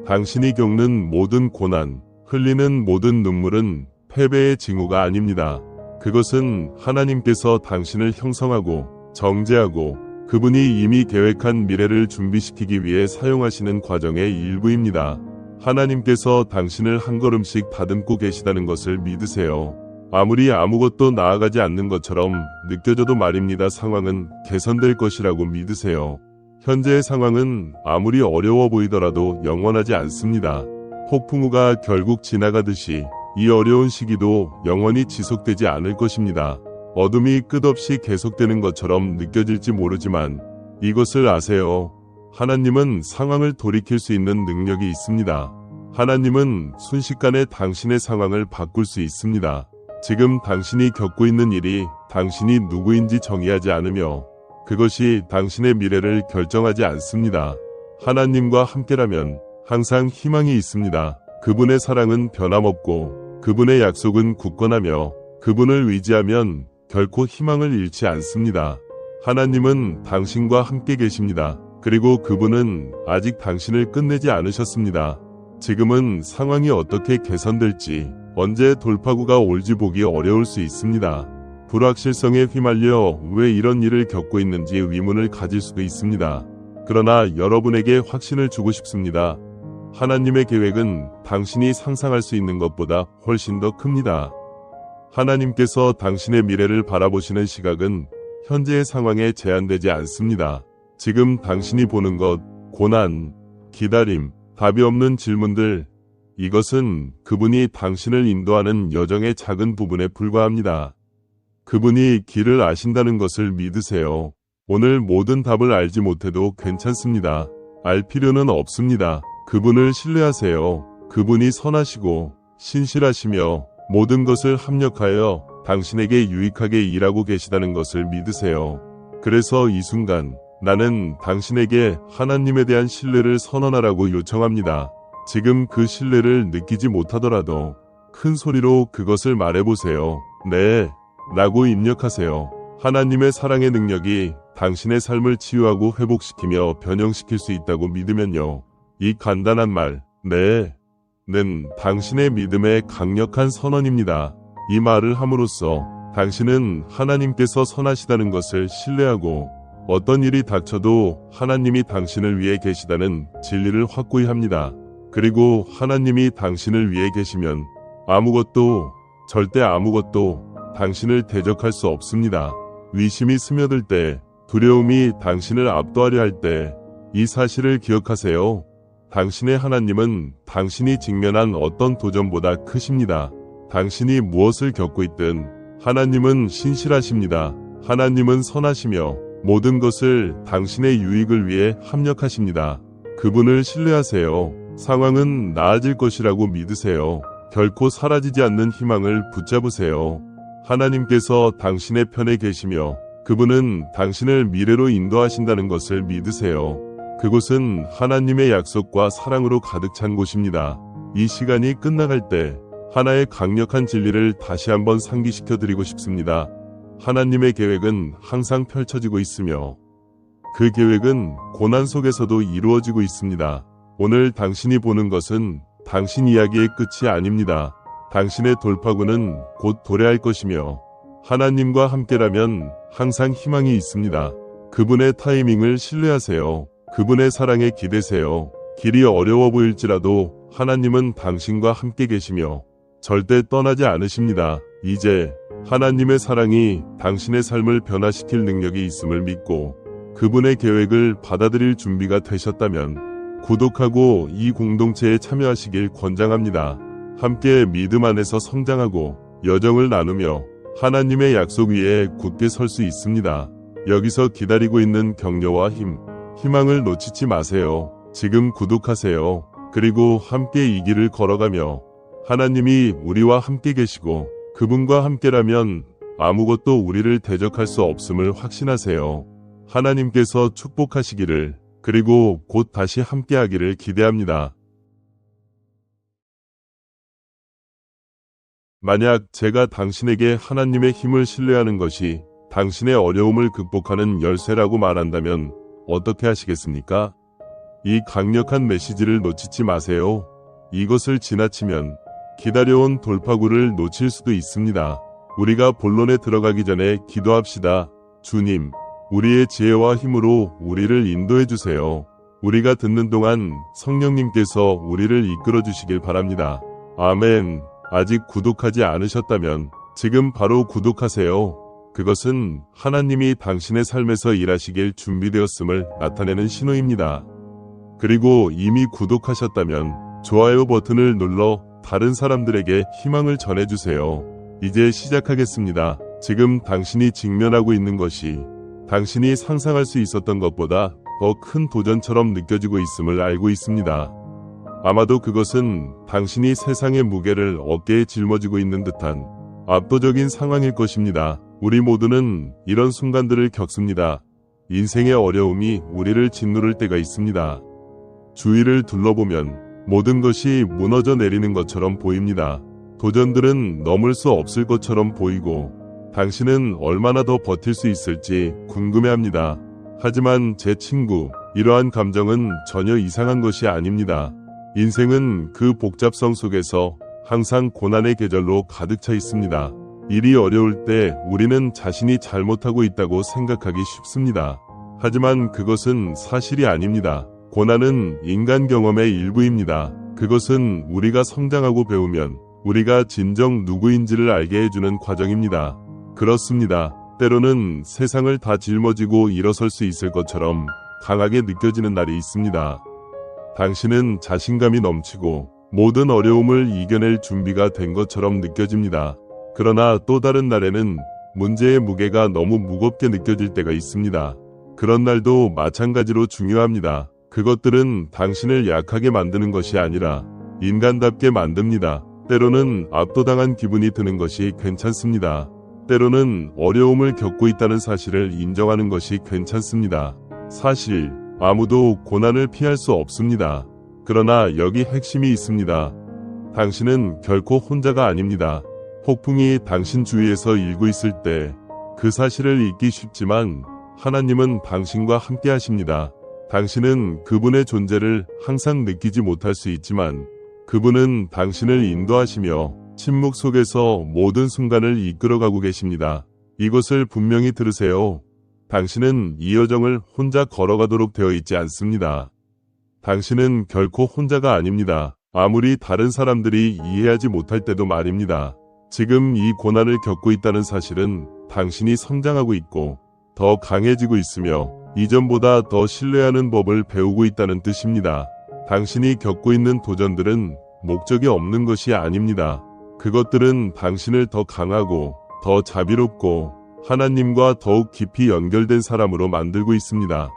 당신이 겪는 모든 고난, 흘리는 모든 눈물은 패배의 징후가 아닙니다. 그것은 하나님께서 당신을 형성하고 정죄하고 그분이 이미 계획한 미래를 준비시키기 위해 사용하시는 과정의 일부입니다. 하나님께서 당신을 한 걸음씩 다듬고 계시다는 것을 믿으세요. 아무리 아무것도 나아가지 않는 것처럼 느껴져도 말입니다. 상황은 개선될 것이라고 믿으세요. 현재의 상황은 아무리 어려워 보이더라도 영원하지 않습니다. 폭풍우가 결국 지나가듯이 이 어려운 시기도 영원히 지속되지 않을 것입니다. 어둠이 끝없이 계속되는 것처럼 느껴질지 모르지만 이것을 아세요. 하나님은 상황을 돌이킬 수 있는 능력이 있습니다. 하나님은 순식간에 당신의 상황을 바꿀 수 있습니다. 지금 당신이 겪고 있는 일이 당신이 누구인지 정의하지 않으며 그것이 당신의 미래를 결정하지 않습니다. 하나님과 함께라면 항상 희망이 있습니다. 그분의 사랑은 변함없고 그분의 약속은 굳건하며 그분을 의지하면 결코 희망을 잃지 않습니다. 하나님은 당신과 함께 계십니다. 그리고 그분은 아직 당신을 끝내지 않으셨습니다. 지금은 상황이 어떻게 개선될지, 언제 돌파구가 올지 보기 어려울 수 있습니다. 불확실성에 휘말려 왜 이런 일을 겪고 있는지 의문을 가질 수도 있습니다. 그러나 여러분에게 확신을 주고 싶습니다. 하나님의 계획은 당신이 상상할 수 있는 것보다 훨씬 더 큽니다. 하나님께서 당신의 미래를 바라보시는 시각은 현재의 상황에 제한되지 않습니다. 지금 당신이 보는 것, 고난, 기다림, 답이 없는 질문들, 이것은 그분이 당신을 인도하는 여정의 작은 부분에 불과합니다. 그분이 길을 아신다는 것을 믿으세요. 오늘 모든 답을 알지 못해도 괜찮습니다. 알 필요는 없습니다. 그분을 신뢰하세요. 그분이 선하시고 신실하시며 모든 것을 합력하여 당신에게 유익하게 일하고 계시다는 것을 믿으세요. 그래서 이 순간 나는 당신에게 하나님에 대한 신뢰를 선언하라고 요청합니다. 지금 그 신뢰를 느끼지 못하더라도 큰 소리로 그것을 말해보세요. 네, 라고 입력하세요. 하나님의 사랑의 능력이 당신의 삶을 치유하고 회복시키며 변형시킬 수 있다고 믿으면요. 이 간단한 말, 네, 는 당신의 믿음의 강력한 선언입니다. 이 말을 함으로써 당신은 하나님께서 선하시다는 것을 신뢰하고 어떤 일이 닥쳐도 하나님이 당신을 위해 계시다는 진리를 확고히 합니다. 그리고 하나님이 당신을 위해 계시면 아무것도, 절대 아무것도 당신을 대적할 수 없습니다. 의심이 스며들 때, 두려움이 당신을 압도하려 할 때, 이 사실을 기억하세요. 당신의 하나님은 당신이 직면한 어떤 도전보다 크십니다. 당신이 무엇을 겪고 있든 하나님은 신실하십니다. 하나님은 선하시며 모든 것을 당신의 유익을 위해 합력하십니다. 그분을 신뢰하세요. 상황은 나아질 것이라고 믿으세요. 결코 사라지지 않는 희망을 붙잡으세요. 하나님께서 당신의 편에 계시며 그분은 당신을 미래로 인도하신다는 것을 믿으세요. 그곳은 하나님의 약속과 사랑으로 가득 찬 곳입니다. 이 시간이 끝나갈 때 하나의 강력한 진리를 다시 한번 상기시켜 드리고 싶습니다. 하나님의 계획은 항상 펼쳐지고 있으며 그 계획은 고난 속에서도 이루어지고 있습니다. 오늘 당신이 보는 것은 당신 이야기의 끝이 아닙니다. 당신의 돌파구는 곧 도래할 것이며 하나님과 함께라면 항상 희망이 있습니다. 그분의 타이밍을 신뢰하세요. 그분의 사랑에 기대세요. 길이 어려워 보일지라도 하나님은 당신과 함께 계시며 절대 떠나지 않으십니다. 이제 하나님의 사랑이 당신의 삶을 변화시킬 능력이 있음을 믿고 그분의 계획을 받아들일 준비가 되셨다면 구독하고 이 공동체에 참여하시길 권장합니다. 함께 믿음 안에서 성장하고 여정을 나누며 하나님의 약속 위에 굳게 설 수 있습니다. 여기서 기다리고 있는 격려와 희망을 놓치지 마세요. 지금 구독하세요. 그리고 함께 이 길을 걸어가며 하나님이 우리와 함께 계시고 그분과 함께라면 아무것도 우리를 대적할 수 없음을 확신하세요. 하나님께서 축복하시기를, 그리고 곧 다시 함께하기를 기대합니다. 만약 제가 당신에게 하나님의 힘을 신뢰하는 것이 당신의 어려움을 극복하는 열쇠라고 말한다면 어떻게 하시겠습니까? 이 강력한 메시지를 놓치지 마세요. 이것을 지나치면 기다려온 돌파구를 놓칠 수도 있습니다. 우리가 본론에 들어가기 전에 기도합시다. 주님, 우리의 지혜와 힘으로 우리를 인도해 주세요. 우리가 듣는 동안 성령님께서 우리를 이끌어 주시길 바랍니다. 아멘. 아직 구독하지 않으셨다면 지금 바로 구독하세요. 그것은 하나님이 당신의 삶에서 일하시길 준비되었음을 나타내는 신호입니다. 그리고 이미 구독하셨다면 좋아요 버튼을 눌러 다른 사람들에게 희망을 전해주세요. 이제 시작하겠습니다. 지금 당신이 직면하고 있는 것이 당신이 상상할 수 있었던 것보다 더 큰 도전처럼 느껴지고 있음을 알고 있습니다. 아마도 그것은 당신이 세상의 무게를 어깨에 짊어지고 있는 듯한 압도적인 상황일 것입니다. 우리 모두는 이런 순간들을 겪습니다. 인생의 어려움이 우리를 짓누를 때가 있습니다. 주위를 둘러보면 모든 것이 무너져 내리는 것처럼 보입니다. 도전들은 넘을 수 없을 것처럼 보이고 당신은 얼마나 더 버틸 수 있을지 궁금해합니다. 하지만 제 친구, 이러한 감정은 전혀 이상한 것이 아닙니다. 인생은 그 복잡성 속에서 항상 고난의 계절로 가득 차 있습니다. 일이 어려울 때 우리는 자신이 잘못하고 있다고 생각하기 쉽습니다. 하지만 그것은 사실이 아닙니다. 고난은 인간 경험의 일부입니다. 그것은 우리가 성장하고 배우면 우리가 진정 누구인지를 알게 해주는 과정입니다. 그렇습니다. 때로는 세상을 다 짊어지고 일어설 수 있을 것처럼 강하게 느껴지는 날이 있습니다. 당신은 자신감이 넘치고 모든 어려움을 이겨낼 준비가 된 것처럼 느껴집니다. 그러나 또 다른 날에는 문제의 무게가 너무 무겁게 느껴질 때가 있습니다. 그런 날도 마찬가지로 중요합니다. 그것들은 당신을 약하게 만드는 것이 아니라 인간답게 만듭니다. 때로는 압도당한 기분이 드는 것이 괜찮습니다. 때로는 어려움을 겪고 있다는 사실을 인정하는 것이 괜찮습니다. 사실 아무도 고난을 피할 수 없습니다. 그러나 여기 핵심이 있습니다. 당신은 결코 혼자가 아닙니다. 폭풍이 당신 주위에서 일고 있을 때 그 사실을 잊기 쉽지만 하나님은 당신과 함께 하십니다. 당신은 그분의 존재를 항상 느끼지 못할 수 있지만 그분은 당신을 인도하시며 침묵 속에서 모든 순간을 이끌어가고 계십니다. 이것을 분명히 들으세요. 당신은 이 여정을 혼자 걸어가도록 되어 있지 않습니다. 당신은 결코 혼자가 아닙니다. 아무리 다른 사람들이 이해하지 못할 때도 말입니다. 지금 이 고난을 겪고 있다는 사실은 당신이 성장하고 있고 더 강해지고 있으며 이전보다 더 신뢰하는 법을 배우고 있다는 뜻입니다. 당신이 겪고 있는 도전들은 목적이 없는 것이 아닙니다. 그것들은 당신을 더 강하고 더 자비롭고 하나님과 더욱 깊이 연결된 사람으로 만들고 있습니다.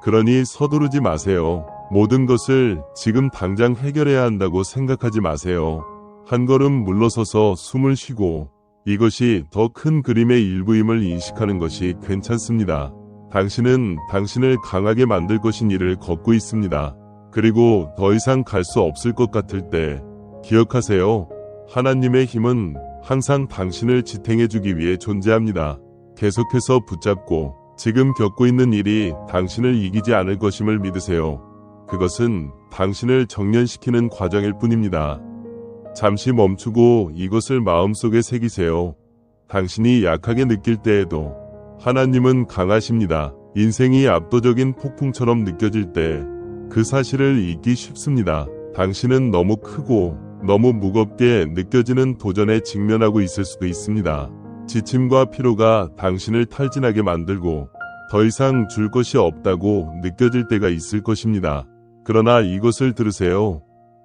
그러니 서두르지 마세요. 모든 것을 지금 당장 해결해야 한다고 생각하지 마세요. 한 걸음 물러서서 숨을 쉬고 이것이 더 큰 그림의 일부임을 인식하는 것이 괜찮습니다. 당신은 당신을 강하게 만들 것인 일을 걷고 있습니다. 그리고 더 이상 갈 수 없을 것 같을 때 기억하세요. 하나님의 힘은 항상 당신을 지탱해주기 위해 존재합니다. 계속해서 붙잡고 지금 겪고 있는 일이 당신을 이기지 않을 것임을 믿으세요. 그것은 당신을 정련시키는 과정일 뿐입니다. 잠시 멈추고 이것을 마음속에 새기세요. 당신이 약하게 느낄 때에도 하나님은 강하십니다. 인생이 압도적인 폭풍처럼 느껴질 때 그 사실을 잊기 쉽습니다. 당신은 너무 크고 너무 무겁게 느껴지는 도전에 직면하고 있을 수도 있습니다. 지침과 피로가 당신을 탈진하게 만들고 더 이상 줄 것이 없다고 느껴질 때가 있을 것입니다. 그러나 이것을 들으세요.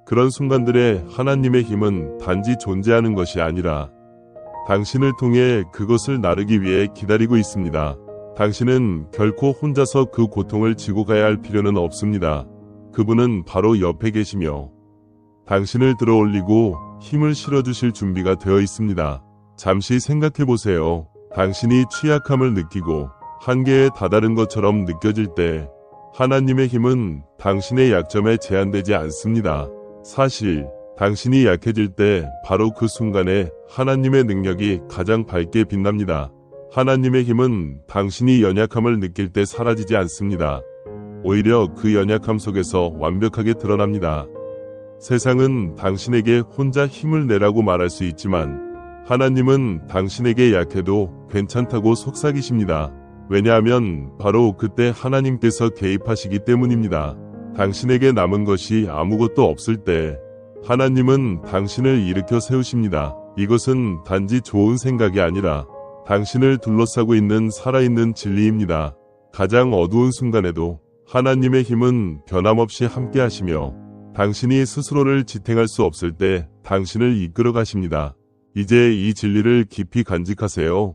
그런 순간들에 하나님의 힘은 단지 존재하는 것이 아니라 당신을 통해 그것을 나르기 위해 기다리고 있습니다. 당신은 결코 혼자서 그 고통을 지고 가야 할 필요는 없습니다. 그분은 바로 옆에 계시며 당신을 들어올리고 힘을 실어주실 준비가 되어 있습니다. 잠시 생각해 보세요. 당신이 취약함을 느끼고 한계에 다다른 것처럼 느껴질 때 하나님의 힘은 당신의 약점에 제한되지 않습니다. 사실 당신이 약해질 때 바로 그 순간에 하나님의 능력이 가장 밝게 빛납니다. 하나님의 힘은 당신이 연약함을 느낄 때 사라지지 않습니다. 오히려 그 연약함 속에서 완벽하게 드러납니다. 세상은 당신에게 혼자 힘을 내라고 말할 수 있지만 하나님은 당신에게 약해도 괜찮다고 속삭이십니다. 왜냐하면 바로 그때 하나님께서 개입하시기 때문입니다. 당신에게 남은 것이 아무것도 없을 때 하나님은 당신을 일으켜 세우십니다. 이것은 단지 좋은 생각이 아니라 당신을 둘러싸고 있는 살아있는 진리입니다. 가장 어두운 순간에도 하나님의 힘은 변함없이 함께 하시며 당신이 스스로를 지탱할 수 없을 때 당신을 이끌어 가십니다. 이제 이 진리를 깊이 간직하세요.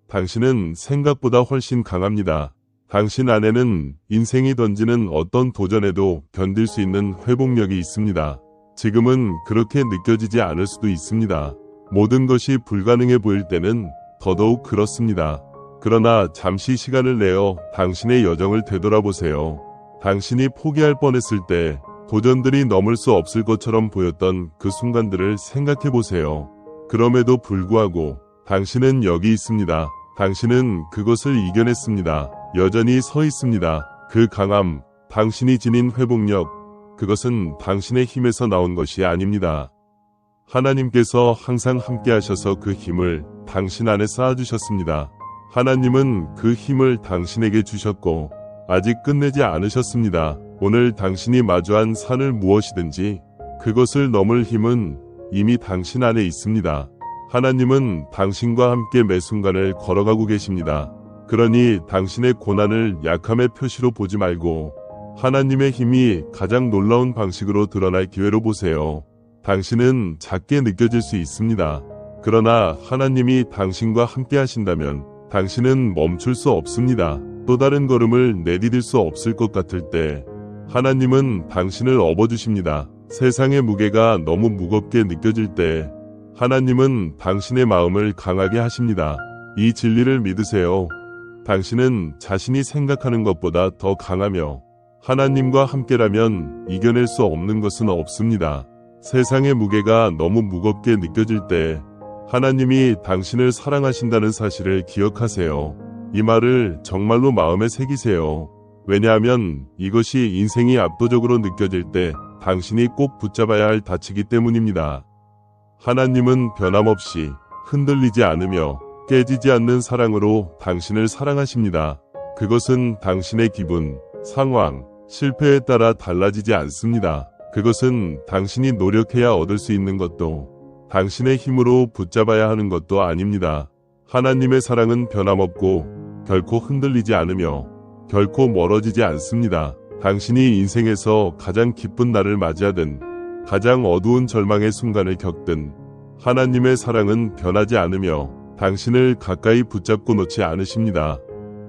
당신은 생각보다 훨씬 강합니다. 당신 안에는 인생이 던지는 어떤 도전에도 견딜 수 있는 회복력이 있습니다. 지금은 그렇게 느껴지지 않을 수도 있습니다. 모든 것이 불가능해 보일 때는 더더욱 그렇습니다. 그러나 잠시 시간을 내어 당신의 여정을 되돌아보세요. 당신이 포기할 뻔했을 때 도전들이 넘을 수 없을 것처럼 보였던 그 순간들을 생각해 보세요. 그럼에도 불구하고 당신은 여기 있습니다. 당신은 그것을 이겨냈습니다. 여전히 서 있습니다. 그 강함, 당신이 지닌 회복력, 그것은 당신의 힘에서 나온 것이 아닙니다. 하나님께서 항상 함께 하셔서 그 힘을 당신 안에 쌓아주셨습니다. 하나님은 그 힘을 당신에게 주셨고 아직 끝내지 않으셨습니다. 오늘 당신이 마주한 산을 무엇이든지 그것을 넘을 힘은 이미 당신 안에 있습니다. 하나님은 당신과 함께 매 순간을 걸어가고 계십니다. 그러니 당신의 고난을 약함의 표시로 보지 말고 하나님의 힘이 가장 놀라운 방식으로 드러날 기회로 보세요. 당신은 작게 느껴질 수 있습니다. 그러나 하나님이 당신과 함께 하신다면 당신은 멈출 수 없습니다. 또 다른 걸음을 내디딜 수 없을 것 같을 때 하나님은 당신을 업어주십니다. 세상의 무게가 너무 무겁게 느껴질 때 하나님은 당신의 마음을 강하게 하십니다. 이 진리를 믿으세요. 당신은 자신이 생각하는 것보다 더 강하며 하나님과 함께라면 이겨낼 수 없는 것은 없습니다. 세상의 무게가 너무 무겁게 느껴질 때 하나님이 당신을 사랑하신다는 사실을 기억하세요. 이 말을 정말로 마음에 새기세요. 왜냐하면 이것이 인생이 압도적으로 느껴질 때 당신이 꼭 붙잡아야 할 닻이기 때문입니다. 하나님은 변함없이 흔들리지 않으며 깨지지 않는 사랑으로 당신을 사랑하십니다. 그것은 당신의 기분, 상황, 실패에 따라 달라지지 않습니다. 그것은 당신이 노력해야 얻을 수 있는 것도 당신의 힘으로 붙잡아야 하는 것도 아닙니다. 하나님의 사랑은 변함없고 결코 흔들리지 않으며 결코 멀어지지 않습니다. 당신이 인생에서 가장 기쁜 날을 맞이하든 가장 어두운 절망의 순간을 겪든 하나님의 사랑은 변하지 않으며 당신을 가까이 붙잡고 놓지 않으십니다.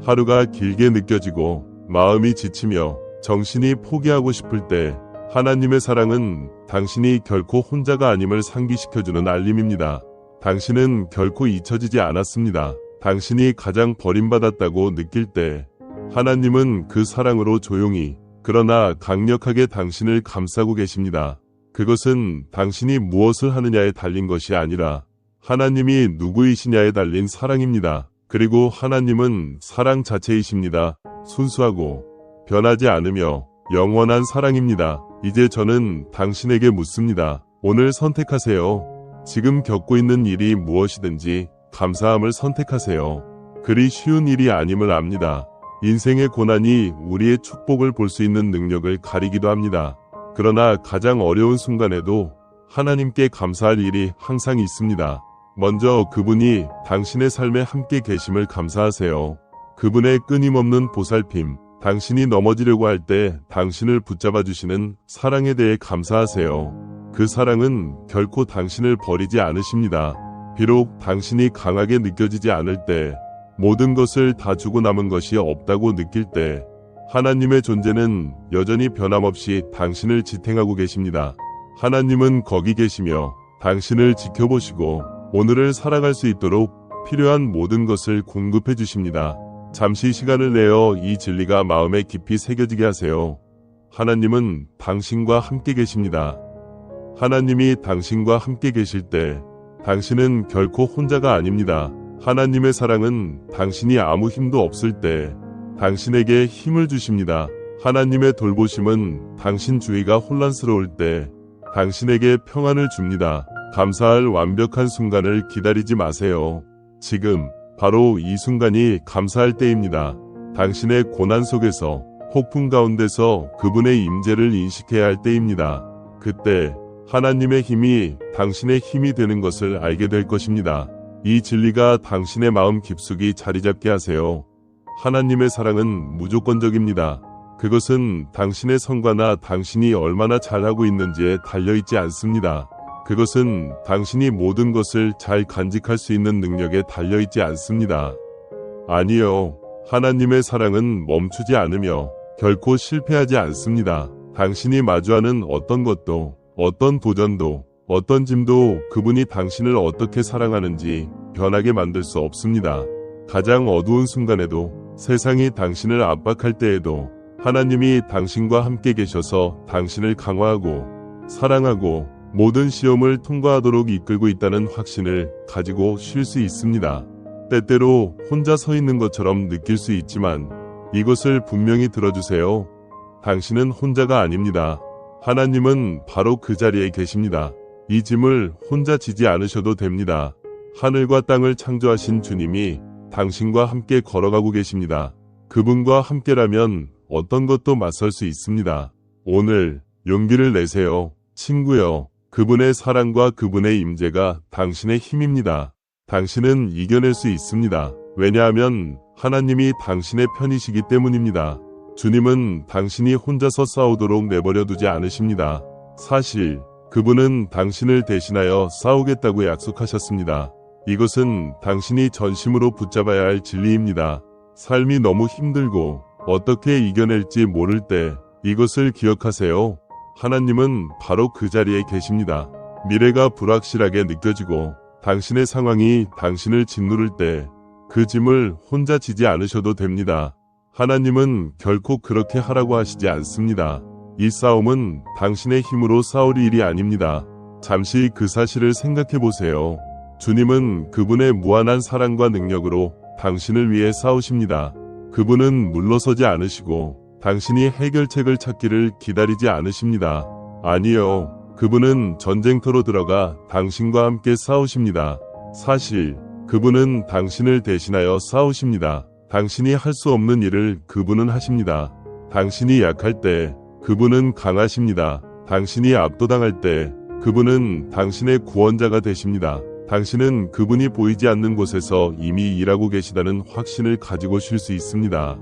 하루가 길게 느껴지고 마음이 지치며 정신이 포기하고 싶을 때 하나님의 사랑은 당신이 결코 혼자가 아님을 상기시켜주는 알림입니다. 당신은 결코 잊혀지지 않았습니다. 당신이 가장 버림받았다고 느낄 때 하나님은 그 사랑으로 조용히 그러나 강력하게 당신을 감싸고 계십니다. 그것은 당신이 무엇을 하느냐에 달린 것이 아니라 하나님이 누구이시냐에 달린 사랑입니다. 그리고 하나님은 사랑 자체이십니다. 순수하고 변하지 않으며 영원한 사랑입니다. 이제 저는 당신에게 묻습니다. 오늘 선택하세요. 지금 겪고 있는 일이 무엇이든지 감사함을 선택하세요. 그리 쉬운 일이 아님을 압니다. 인생의 고난이 우리의 축복을 볼 수 있는 능력을 가리기도 합니다. 그러나 가장 어려운 순간에도 하나님께 감사할 일이 항상 있습니다. 먼저 그분이 당신의 삶에 함께 계심을 감사하세요. 그분의 끊임없는 보살핌, 당신이 넘어지려고 할 때 당신을 붙잡아 주시는 사랑에 대해 감사하세요. 그 사랑은 결코 당신을 버리지 않으십니다. 비록 당신이 강하게 느껴지지 않을 때, 모든 것을 다 주고 남은 것이 없다고 느낄 때, 하나님의 존재는 여전히 변함없이 당신을 지탱하고 계십니다. 하나님은 거기 계시며 당신을 지켜보시고 오늘을 살아갈 수 있도록 필요한 모든 것을 공급해 주십니다. 잠시 시간을 내어 이 진리가 마음에 깊이 새겨지게 하세요. 하나님은 당신과 함께 계십니다. 하나님이 당신과 함께 계실 때 당신은 결코 혼자가 아닙니다. 하나님의 사랑은 당신이 아무 힘도 없을 때 당신에게 힘을 주십니다. 하나님의 돌보심은 당신 주위가 혼란스러울 때 당신에게 평안을 줍니다. 감사할 완벽한 순간을 기다리지 마세요. 지금 바로 이 순간이 감사할 때입니다. 당신의 고난 속에서, 폭풍 가운데서 그분의 임재를 인식해야 할 때입니다. 그때 하나님의 힘이 당신의 힘이 되는 것을 알게 될 것입니다. 이 진리가 당신의 마음 깊숙이 자리 잡게 하세요. 하나님의 사랑은 무조건적입니다. 그것은 당신의 성과나 당신이 얼마나 잘하고 있는지에 달려있지 않습니다. 그것은 당신이 모든 것을 잘 간직할 수 있는 능력에 달려있지 않습니다. 아니요. 하나님의 사랑은 멈추지 않으며 결코 실패하지 않습니다. 당신이 마주하는 어떤 것도, 어떤 도전도, 어떤 짐도 그분이 당신을 어떻게 사랑하는지 변하게 만들 수 없습니다. 가장 어두운 순간에도, 세상이 당신을 압박할 때에도 하나님이 당신과 함께 계셔서 당신을 강화하고 사랑하고 모든 시험을 통과하도록 이끌고 있다는 확신을 가지고 쉴 수 있습니다. 때때로 혼자 서 있는 것처럼 느낄 수 있지만 이것을 분명히 들어주세요. 당신은 혼자가 아닙니다. 하나님은 바로 그 자리에 계십니다. 이 짐을 혼자 지지 않으셔도 됩니다. 하늘과 땅을 창조하신 주님이 당신과 함께 걸어가고 계십니다. 그분과 함께라면 어떤 것도 맞설 수 있습니다. 오늘 용기를 내세요. 친구여. 그분의 사랑과 그분의 임재가 당신의 힘입니다. 당신은 이겨낼 수 있습니다. 왜냐하면 하나님이 당신의 편이시기 때문입니다. 주님은 당신이 혼자서 싸우도록 내버려 두지 않으십니다. 사실 그분은 당신을 대신하여 싸우겠다고 약속하셨습니다. 이것은 당신이 전심으로 붙잡아야 할 진리입니다. 삶이 너무 힘들고 어떻게 이겨낼지 모를 때 이것을 기억하세요. 하나님은 바로 그 자리에 계십니다. 미래가 불확실하게 느껴지고 당신의 상황이 당신을 짓누를 때 그 짐을 혼자 지지 않으셔도 됩니다. 하나님은 결코 그렇게 하라고 하시지 않습니다. 이 싸움은 당신의 힘으로 싸울 일이 아닙니다. 잠시 그 사실을 생각해 보세요. 주님은 그분의 무한한 사랑과 능력으로 당신을 위해 싸우십니다. 그분은 물러서지 않으시고 당신이 해결책을 찾기를 기다리지 않으십니다. 아니요. 그분은 전쟁터로 들어가 당신과 함께 싸우십니다. 사실 그분은 당신을 대신하여 싸우십니다. 당신이 할 수 없는 일을 그분은 하십니다. 당신이 약할 때 그분은 강하십니다. 당신이 압도당할 때 그분은 당신의 구원자가 되십니다. 당신은 그분이 보이지 않는 곳에서 이미 일하고 계시다는 확신을 가지고 쉴 수 있습니다.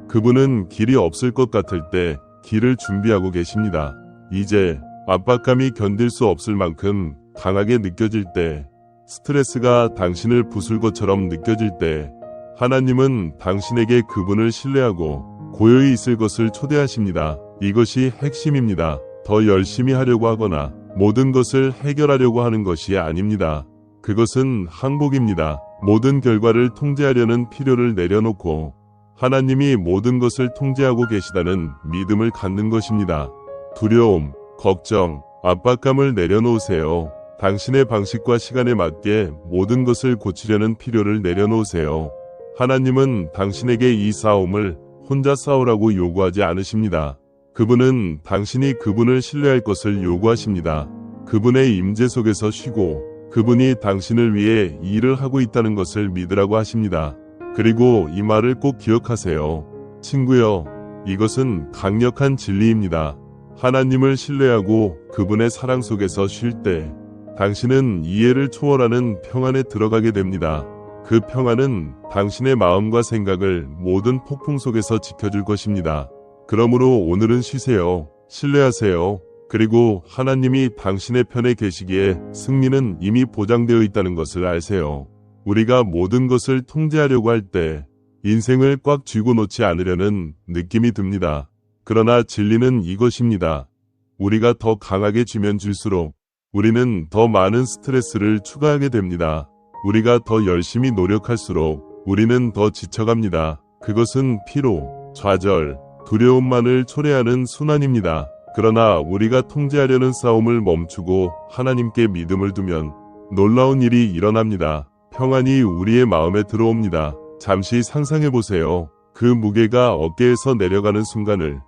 그분은 길이 없을 것 같을 때 길을 준비하고 계십니다. 이제 압박감이 견딜 수 없을 만큼 강하게 느껴질 때, 스트레스가 당신을 부술 것처럼 느껴질 때, 하나님은 당신에게 그분을 신뢰하고 고요히 있을 것을 초대하십니다. 이것이 핵심입니다. 더 열심히 하려고 하거나 모든 것을 해결하려고 하는 것이 아닙니다. 그것은 항복입니다. 모든 결과를 통제하려는 필요를 내려놓고 하나님이 모든 것을 통제하고 계시다는 믿음을 갖는 것입니다. 두려움, 걱정, 압박감을 내려놓으세요. 당신의 방식과 시간에 맞게 모든 것을 고치려는 필요를 내려놓으세요. 하나님은 당신에게 이 싸움을 혼자 싸우라고 요구하지 않으십니다. 그분은 당신이 그분을 신뢰할 것을 요구하십니다. 그분의 임재 속에서 쉬고 그분이 당신을 위해 일을 하고 있다는 것을 믿으라고 하십니다. 그리고 이 말을 꼭 기억하세요. 친구여, 이것은 강력한 진리입니다. 하나님을 신뢰하고 그분의 사랑 속에서 쉴 때 당신은 이해를 초월하는 평안에 들어가게 됩니다. 그 평안은 당신의 마음과 생각을 모든 폭풍 속에서 지켜줄 것입니다. 그러므로 오늘은 쉬세요. 신뢰하세요. 그리고 하나님이 당신의 편에 계시기에 승리는 이미 보장되어 있다는 것을 아세요. 우리가 모든 것을 통제하려고 할 때 인생을 꽉 쥐고 놓지 않으려는 느낌이 듭니다. 그러나 진리는 이것입니다. 우리가 더 강하게 쥐면 쥘수록 우리는 더 많은 스트레스를 추가하게 됩니다. 우리가 더 열심히 노력할수록 우리는 더 지쳐갑니다. 그것은 피로, 좌절, 두려움만을 초래하는 순환입니다. 그러나 우리가 통제하려는 싸움을 멈추고 하나님께 믿음을 두면 놀라운 일이 일어납니다. 평안이 우리의 마음에 들어옵니다. 잠시 상상해보세요. 그 무게가 어깨에서 내려가는 순간을.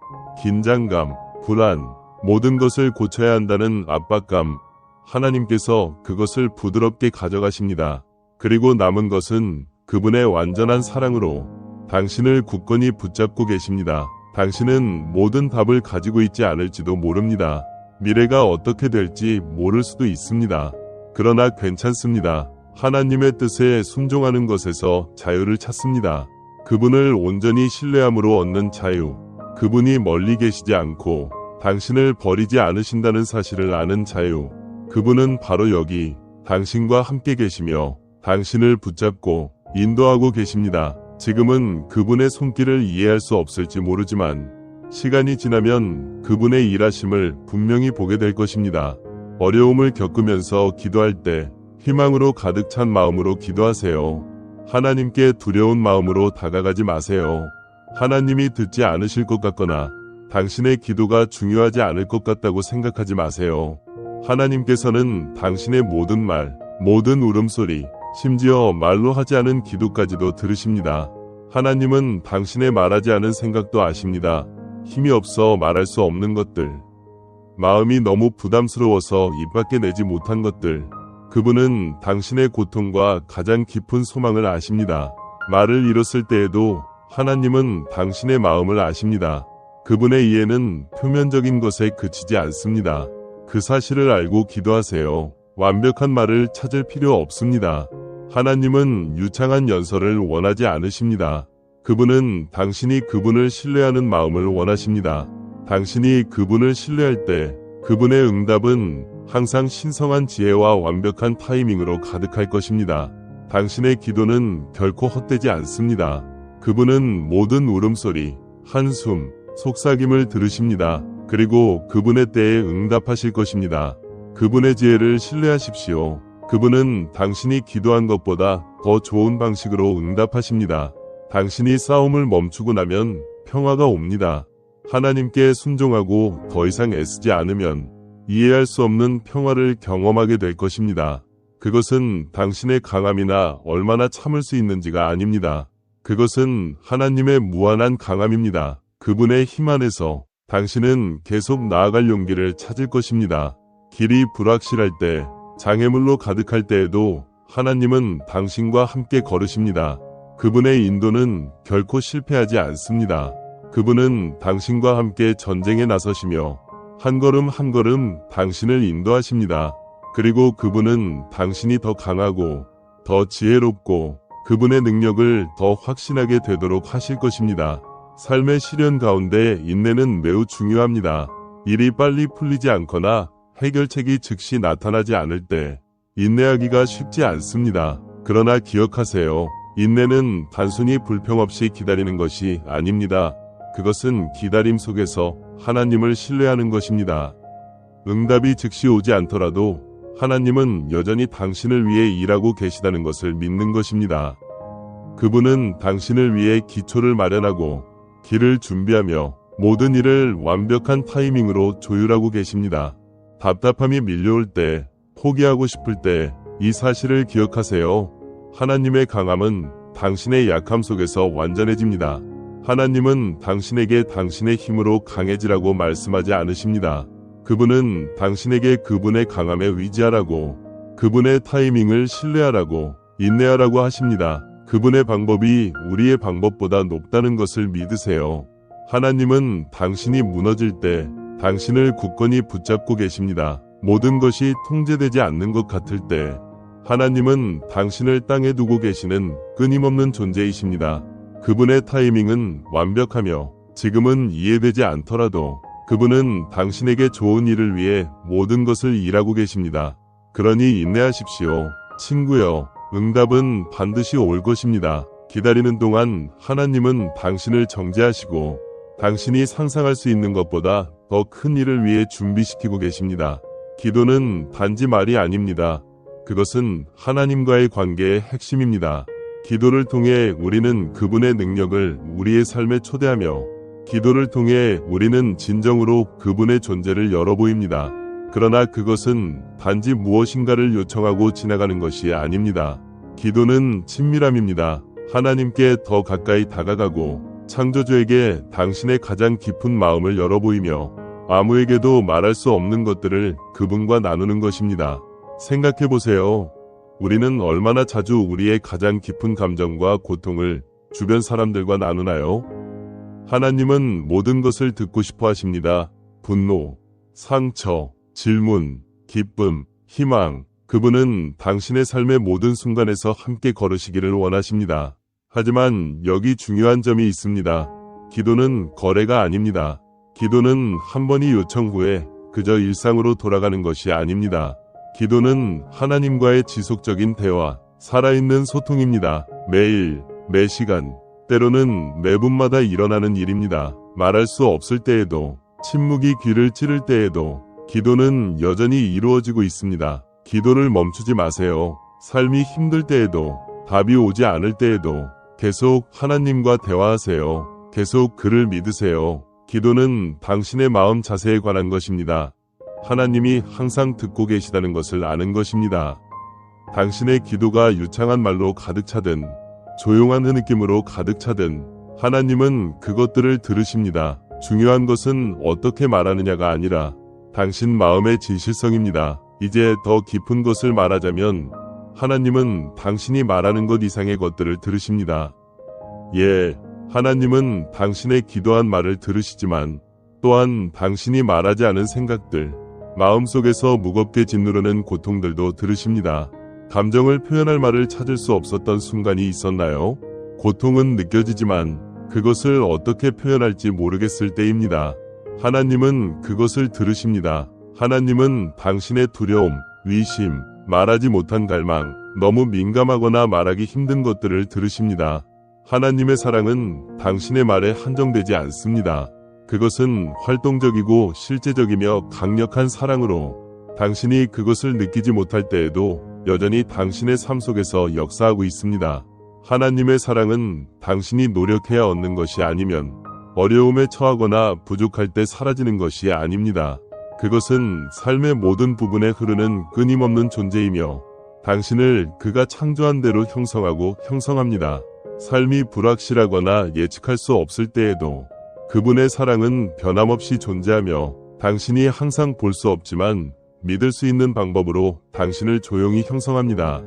긴장감, 불안, 모든 것을 고쳐야 한다는 압박감. 하나님께서 그것을 부드럽게 가져가십니다. 그리고 남은 것은 그분의 완전한 사랑으로 당신을 굳건히 붙잡고 계십니다. 당신은 모든 답을 가지고 있지 않을지도 모릅니다. 미래가 어떻게 될지 모를 수도 있습니다. 그러나 괜찮습니다. 하나님의 뜻에 순종하는 것에서 자유를 찾습니다. 그분을 온전히 신뢰함으로 얻는 자유. 그분이 멀리 계시지 않고 당신을 버리지 않으신다는 사실을 아는 자유. 그분은 바로 여기 당신과 함께 계시며 당신을 붙잡고 인도하고 계십니다. 지금은 그분의 손길을 이해할 수 없을지 모르지만 시간이 지나면 그분의 일하심을 분명히 보게 될 것입니다. 어려움을 겪으면서 기도할 때 희망으로 가득 찬 마음으로 기도하세요. 하나님께 두려운 마음으로 다가가지 마세요. 하나님이 듣지 않으실 것 같거나 당신의 기도가 중요하지 않을 것 같다고 생각하지 마세요. 하나님께서는 당신의 모든 말, 모든 울음소리, 심지어 말로 하지 않은 기도까지도 들으십니다. 하나님은 당신의 말하지 않은 생각도 아십니다. 힘이 없어 말할 수 없는 것들, 마음이 너무 부담스러워서 입 밖에 내지 못한 것들, 그분은 당신의 고통과 가장 깊은 소망을 아십니다. 말을 잃었을 때에도 하나님은 당신의 마음을 아십니다. 그분의 이해는 표면적인 것에 그치지 않습니다. 그 사실을 알고 기도하세요. 완벽한 말을 찾을 필요 없습니다. 하나님은 유창한 연설을 원하지 않으십니다. 그분은 당신이 그분을 신뢰하는 마음을 원하십니다. 당신이 그분을 신뢰할 때 그분의 응답은 항상 신성한 지혜와 완벽한 타이밍으로 가득할 것입니다. 당신의 기도는 결코 헛되지 않습니다. 그분은 모든 울음소리, 한숨, 속삭임을 들으십니다. 그리고 그분의 때에 응답하실 것입니다. 그분의 지혜를 신뢰하십시오. 그분은 당신이 기도한 것보다 더 좋은 방식으로 응답하십니다. 당신이 싸움을 멈추고 나면 평화가 옵니다. 하나님께 순종하고 더 이상 애쓰지 않으면 이해할 수 없는 평화를 경험하게 될 것입니다. 그것은 당신의 강함이나 얼마나 참을 수 있는지가 아닙니다. 그것은 하나님의 무한한 강함입니다. 그분의 힘 안에서 당신은 계속 나아갈 용기를 찾을 것입니다. 길이 불확실할 때, 장애물로 가득할 때에도 하나님은 당신과 함께 걸으십니다. 그분의 인도는 결코 실패하지 않습니다. 그분은 당신과 함께 전쟁에 나서시며 한 걸음 한 걸음 당신을 인도하십니다. 그리고 그분은 당신이 더 강하고 더 지혜롭고 그분의 능력을 더 확신하게 되도록 하실 것입니다. 삶의 시련 가운데 인내는 매우 중요합니다. 일이 빨리 풀리지 않거나 해결책이 즉시 나타나지 않을 때 인내하기가 쉽지 않습니다. 그러나 기억하세요. 인내는 단순히 불평 없이 기다리는 것이 아닙니다. 그것은 기다림 속에서 하나님을 신뢰하는 것입니다. 응답이 즉시 오지 않더라도 하나님은 여전히 당신을 위해 일하고 계시다는 것을 믿는 것입니다. 그분은 당신을 위해 기초를 마련하고 길을 준비하며 모든 일을 완벽한 타이밍으로 조율하고 계십니다. 답답함이 밀려올 때, 포기하고 싶을 때 이 사실을 기억하세요. 하나님의 강함은 당신의 약함 속에서 완전해집니다. 하나님은 당신에게 당신의 힘으로 강해지라고 말씀하지 않으십니다. 그분은 당신에게 그분의 강함에 의지하라고, 그분의 타이밍을 신뢰하라고, 인내하라고 하십니다. 그분의 방법이 우리의 방법보다 높다는 것을 믿으세요. 하나님은 당신이 무너질 때 당신을 굳건히 붙잡고 계십니다. 모든 것이 통제되지 않는 것 같을 때 하나님은 당신을 땅에 두고 계시는 끊임없는 존재이십니다. 그분의 타이밍은 완벽하며 지금은 이해되지 않더라도 그분은 당신에게 좋은 일을 위해 모든 것을 일하고 계십니다. 그러니 인내하십시오. 친구여, 응답은 반드시 올 것입니다. 기다리는 동안 하나님은 당신을 정죄하시고 당신이 상상할 수 있는 것보다 더 큰 일을 위해 준비시키고 계십니다. 기도는 단지 말이 아닙니다. 그것은 하나님과의 관계의 핵심입니다. 기도를 통해 우리는 그분의 능력을 우리의 삶에 초대하며 기도를 통해 우리는 진정으로 그분의 존재를 열어보입니다. 그러나 그것은 단지 무엇인가를 요청하고 지나가는 것이 아닙니다. 기도는 친밀함입니다. 하나님께 더 가까이 다가가고 창조주에게 당신의 가장 깊은 마음을 열어보이며 아무에게도 말할 수 없는 것들을 그분과 나누는 것입니다. 생각해보세요. 우리는 얼마나 자주 우리의 가장 깊은 감정과 고통을 주변 사람들과 나누나요? 하나님은 모든 것을 듣고 싶어 하십니다. 분노, 상처, 질문, 기쁨, 희망. 그분은 당신의 삶의 모든 순간에서 함께 걸으시기를 원하십니다. 하지만 여기 중요한 점이 있습니다. 기도는 거래가 아닙니다. 기도는 한 번의 요청 후에 그저 일상으로 돌아가는 것이 아닙니다. 기도는 하나님과의 지속적인 대화, 살아있는 소통입니다. 매일, 매 시간, 때로는 매분마다 일어나는 일입니다. 말할 수 없을 때에도, 침묵이 귀를 찌를 때에도 기도는 여전히 이루어지고 있습니다. 기도를 멈추지 마세요. 삶이 힘들 때에도, 답이 오지 않을 때에도 계속 하나님과 대화하세요. 계속 그를 믿으세요. 기도는 당신의 마음 자세에 관한 것입니다. 하나님이 항상 듣고 계시다는 것을 아는 것입니다. 당신의 기도가 유창한 말로 가득 차든 조용한 흐느낌으로 가득 차든 하나님은 그것들을 들으십니다. 중요한 것은 어떻게 말하느냐가 아니라 당신 마음의 진실성입니다. 이제 더 깊은 것을 말하자면 하나님은 당신이 말하는 것 이상의 것들을 들으십니다. 예, 하나님은 당신의 기도한 말을 들으시지만 또한 당신이 말하지 않은 생각들, 마음속에서 무겁게 짓누르는 고통들도 들으십니다. 감정을 표현할 말을 찾을 수 없었던 순간이 있었나요? 고통은 느껴지지만 그것을 어떻게 표현할지 모르겠을 때입니다. 하나님은 그것을 들으십니다. 하나님은 당신의 두려움, 위심, 말하지 못한 갈망, 너무 민감하거나 말하기 힘든 것들을 들으십니다. 하나님의 사랑은 당신의 말에 한정되지 않습니다. 그것은 활동적이고 실제적이며 강력한 사랑으로 당신이 그것을 느끼지 못할 때에도 여전히 당신의 삶 속에서 역사하고 있습니다. 하나님의 사랑은 당신이 노력해야 얻는 것이 아니면 어려움에 처하거나 부족할 때 사라지는 것이 아닙니다. 그것은 삶의 모든 부분에 흐르는 끊임없는 존재이며 당신을 그가 창조한 대로 형성하고 형성합니다. 삶이 불확실하거나 예측할 수 없을 때에도 그분의 사랑은 변함없이 존재하며 당신이 항상 볼 수 없지만 믿을 수 있는 방법으로 당신을 조용히 형성합니다.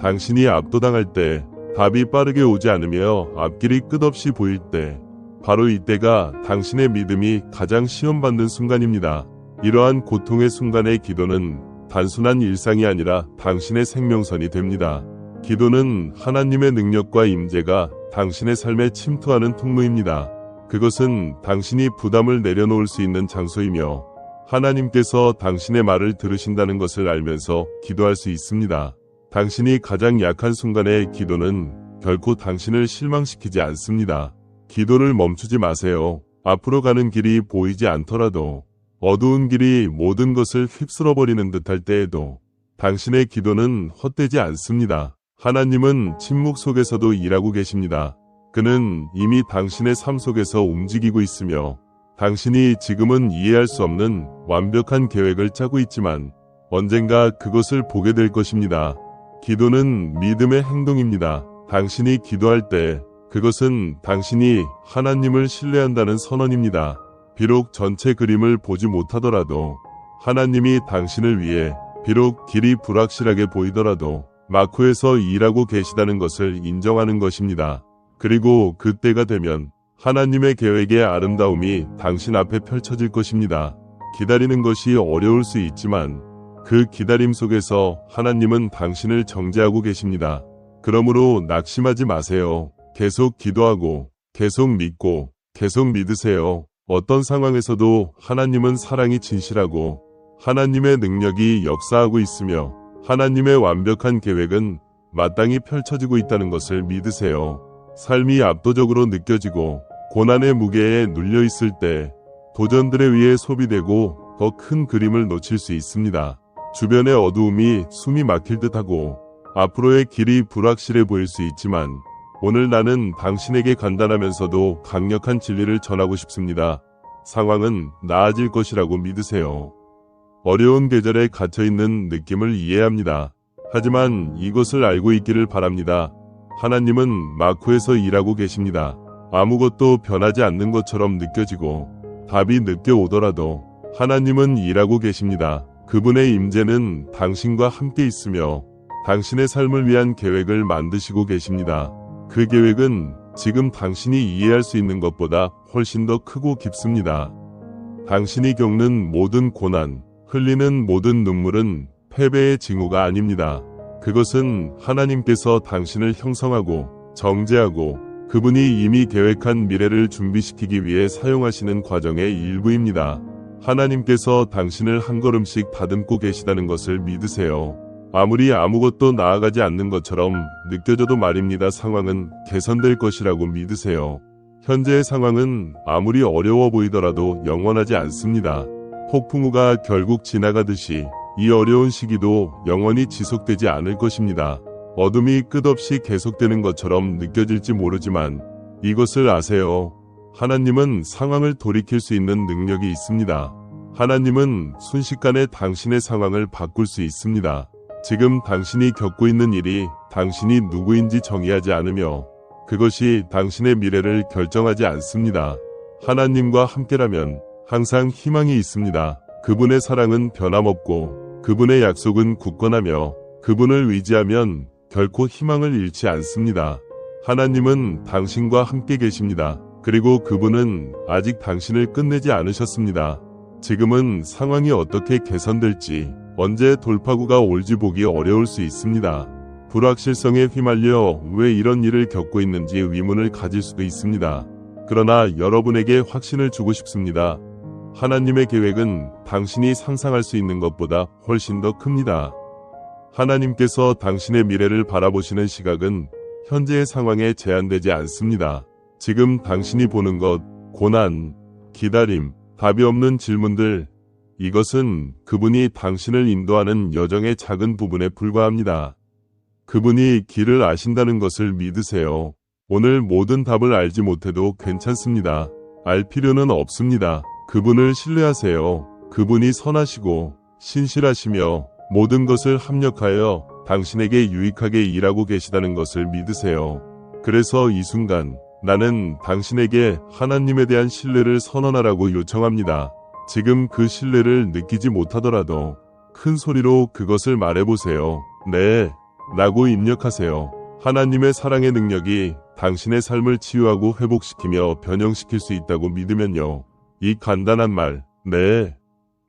당신이 압도당할 때, 답이 빠르게 오지 않으며 앞길이 끝없이 보일 때, 바로 이때가 당신의 믿음이 가장 시험받는 순간입니다. 이러한 고통의 순간의 기도는 단순한 일상이 아니라 당신의 생명선이 됩니다. 기도는 하나님의 능력과 임재가 당신의 삶에 침투하는 통로입니다. 그것은 당신이 부담을 내려놓을 수 있는 장소이며 하나님께서 당신의 말을 들으신다는 것을 알면서 기도할 수 있습니다. 당신이 가장 약한 순간의 기도는 결코 당신을 실망시키지 않습니다. 기도를 멈추지 마세요. 앞으로 가는 길이 보이지 않더라도 어두운 길이 모든 것을 휩쓸어버리는 듯할 때에도 당신의 기도는 헛되지 않습니다. 하나님은 침묵 속에서도 일하고 계십니다. 그는 이미 당신의 삶 속에서 움직이고 있으며 당신이 지금은 이해할 수 없는 완벽한 계획을 짜고 있지만 언젠가 그것을 보게 될 것입니다. 기도는 믿음의 행동입니다. 당신이 기도할 때 그것은 당신이 하나님을 신뢰한다는 선언입니다. 비록 전체 그림을 보지 못하더라도 하나님이 당신을 위해 비록 길이 불확실하게 보이더라도 마쿠에서 일하고 계시다는 것을 인정하는 것입니다. 그리고 그때가 되면 하나님의 계획의 아름다움이 당신 앞에 펼쳐질 것입니다. 기다리는 것이 어려울 수 있지만 그 기다림 속에서 하나님은 당신을 정죄하고 계십니다. 그러므로 낙심하지 마세요. 계속 기도하고 계속 믿고 계속 믿으세요. 어떤 상황에서도 하나님은 사랑이 진실하고 하나님의 능력이 역사하고 있으며 하나님의 완벽한 계획은 마땅히 펼쳐지고 있다는 것을 믿으세요. 삶이 압도적으로 느껴지고 고난의 무게에 눌려 있을 때 도전들에 의해 소비되고 더 큰 그림을 놓칠 수 있습니다. 주변의 어두움이 숨이 막힐 듯하고 앞으로의 길이 불확실해 보일 수 있지만 오늘 나는 당신에게 간단하면서도 강력한 진리를 전하고 싶습니다. 상황은 나아질 것이라고 믿으세요. 어려운 계절에 갇혀있는 느낌을 이해합니다. 하지만 이것을 알고 있기를 바랍니다. 하나님은 마쿠에서 일하고 계십니다. 아무것도 변하지 않는 것처럼 느껴지고 답이 늦게 오더라도 하나님은 일하고 계십니다. 그분의 임재는 당신과 함께 있으며 당신의 삶을 위한 계획을 만드시고 계십니다. 그 계획은 지금 당신이 이해할 수 있는 것보다 훨씬 더 크고 깊습니다. 당신이 겪는 모든 고난, 흘리는 모든 눈물은 패배의 징후가 아닙니다. 그것은 하나님께서 당신을 형성하고 정죄하고 그분이 이미 계획한 미래를 준비시키기 위해 사용하시는 과정의 일부입니다. 하나님께서 당신을 한 걸음씩 다듬고 계시다는 것을 믿으세요. 아무리 아무것도 나아가지 않는 것처럼 느껴져도 말입니다. 상황은 개선될 것이라고 믿으세요. 현재의 상황은 아무리 어려워 보이더라도 영원하지 않습니다. 폭풍우가 결국 지나가듯이 이 어려운 시기도 영원히 지속되지 않을 것입니다. 어둠이 끝없이 계속되는 것처럼 느껴질지 모르지만 이것을 아세요. 하나님은 상황을 돌이킬 수 있는 능력이 있습니다. 하나님은 순식간에 당신의 상황을 바꿀 수 있습니다. 지금 당신이 겪고 있는 일이 당신이 누구인지 정의하지 않으며 그것이 당신의 미래를 결정하지 않습니다. 하나님과 함께라면 항상 희망이 있습니다. 그분의 사랑은 변함없고 그분의 약속은 굳건하며 그분을 의지하면 결코 희망을 잃지 않습니다. 하나님은 당신과 함께 계십니다. 그리고 그분은 아직 당신을 끝내지 않으셨습니다. 지금은 상황이 어떻게 개선될지, 언제 돌파구가 올지 보기 어려울 수 있습니다. 불확실성에 휘말려 왜 이런 일을 겪고 있는지 의문을 가질 수도 있습니다. 그러나 여러분에게 확신을 주고 싶습니다. 하나님의 계획은 당신이 상상할 수 있는 것보다 훨씬 더 큽니다. 하나님께서 당신의 미래를 바라보시는 시각은 현재의 상황에 제한되지 않습니다. 지금 당신이 보는 것, 고난, 기다림, 답이 없는 질문들, 이것은 그분이 당신을 인도하는 여정의 작은 부분에 불과합니다. 그분이 길을 아신다는 것을 믿으세요. 오늘 모든 답을 알지 못해도 괜찮습니다. 알 필요는 없습니다. 그분을 신뢰하세요. 그분이 선하시고 신실하시며 모든 것을 합력하여 당신에게 유익하게 일하고 계시다는 것을 믿으세요. 그래서 이 순간 나는 당신에게 하나님에 대한 신뢰를 선언하라고 요청합니다. 지금 그 신뢰를 느끼지 못하더라도 큰 소리로 그것을 말해보세요. 네, 라고 입력하세요. 하나님의 사랑의 능력이 당신의 삶을 치유하고 회복시키며 변형시킬 수 있다고 믿으면요. 이 간단한 말, 네,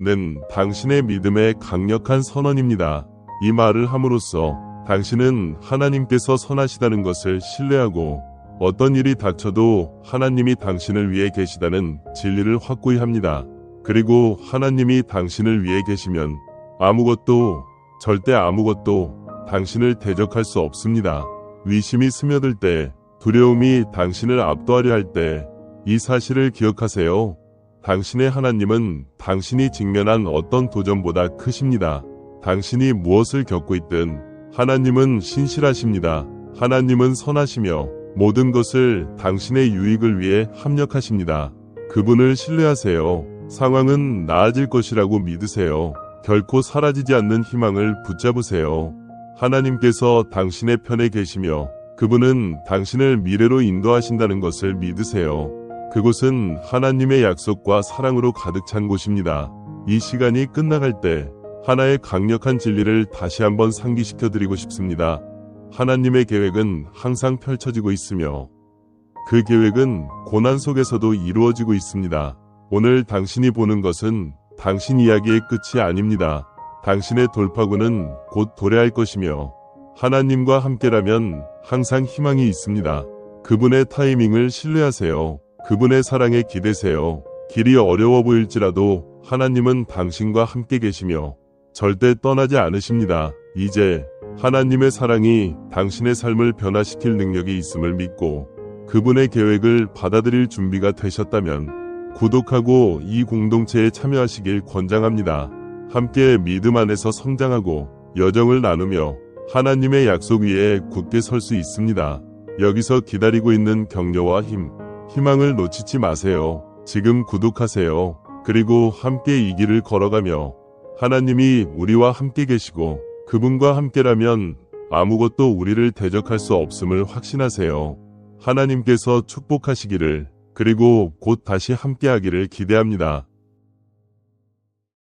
는 당신의 믿음의 강력한 선언입니다. 이 말을 함으로써 당신은 하나님께서 선하시다는 것을 신뢰하고 어떤 일이 닥쳐도 하나님이 당신을 위해 계시다는 진리를 확고히 합니다. 그리고 하나님이 당신을 위해 계시면 아무것도, 절대 아무것도 당신을 대적할 수 없습니다. 의심이 스며들 때, 두려움이 당신을 압도하려 할 때, 이 사실을 기억하세요. 당신의 하나님은 당신이 직면한 어떤 도전보다 크십니다. 당신이 무엇을 겪고 있든 하나님은 신실하십니다. 하나님은 선하시며 모든 것을 당신의 유익을 위해 합력하십니다. 그분을 신뢰하세요. 상황은 나아질 것이라고 믿으세요. 결코 사라지지 않는 희망을 붙잡으세요. 하나님께서 당신의 편에 계시며 그분은 당신을 미래로 인도하신다는 것을 믿으세요. 그곳은 하나님의 약속과 사랑으로 가득 찬 곳입니다. 이 시간이 끝나갈 때 하나의 강력한 진리를 다시 한번 상기시켜 드리고 싶습니다. 하나님의 계획은 항상 펼쳐지고 있으며 그 계획은 고난 속에서도 이루어지고 있습니다. 오늘 당신이 보는 것은 당신 이야기의 끝이 아닙니다. 당신의 돌파구는 곧 도래할 것이며 하나님과 함께라면 항상 희망이 있습니다. 그분의 타이밍을 신뢰하세요. 그분의 사랑에 기대세요. 길이 어려워 보일지라도 하나님은 당신과 함께 계시며 절대 떠나지 않으십니다. 이제 하나님의 사랑이 당신의 삶을 변화시킬 능력이 있음을 믿고 그분의 계획을 받아들일 준비가 되셨다면 구독하고 이 공동체에 참여하시길 권장합니다. 함께 믿음 안에서 성장하고 여정을 나누며 하나님의 약속 위에 굳게 설 수 있습니다. 여기서 기다리고 있는 격려와 희망을 놓치지 마세요. 지금 구독하세요. 그리고 함께 이 길을 걸어가며 하나님이 우리와 함께 계시고 그분과 함께라면 아무것도 우리를 대적할 수 없음을 확신하세요. 하나님께서 축복하시기를 그리고 곧 다시 함께하기를 기대합니다.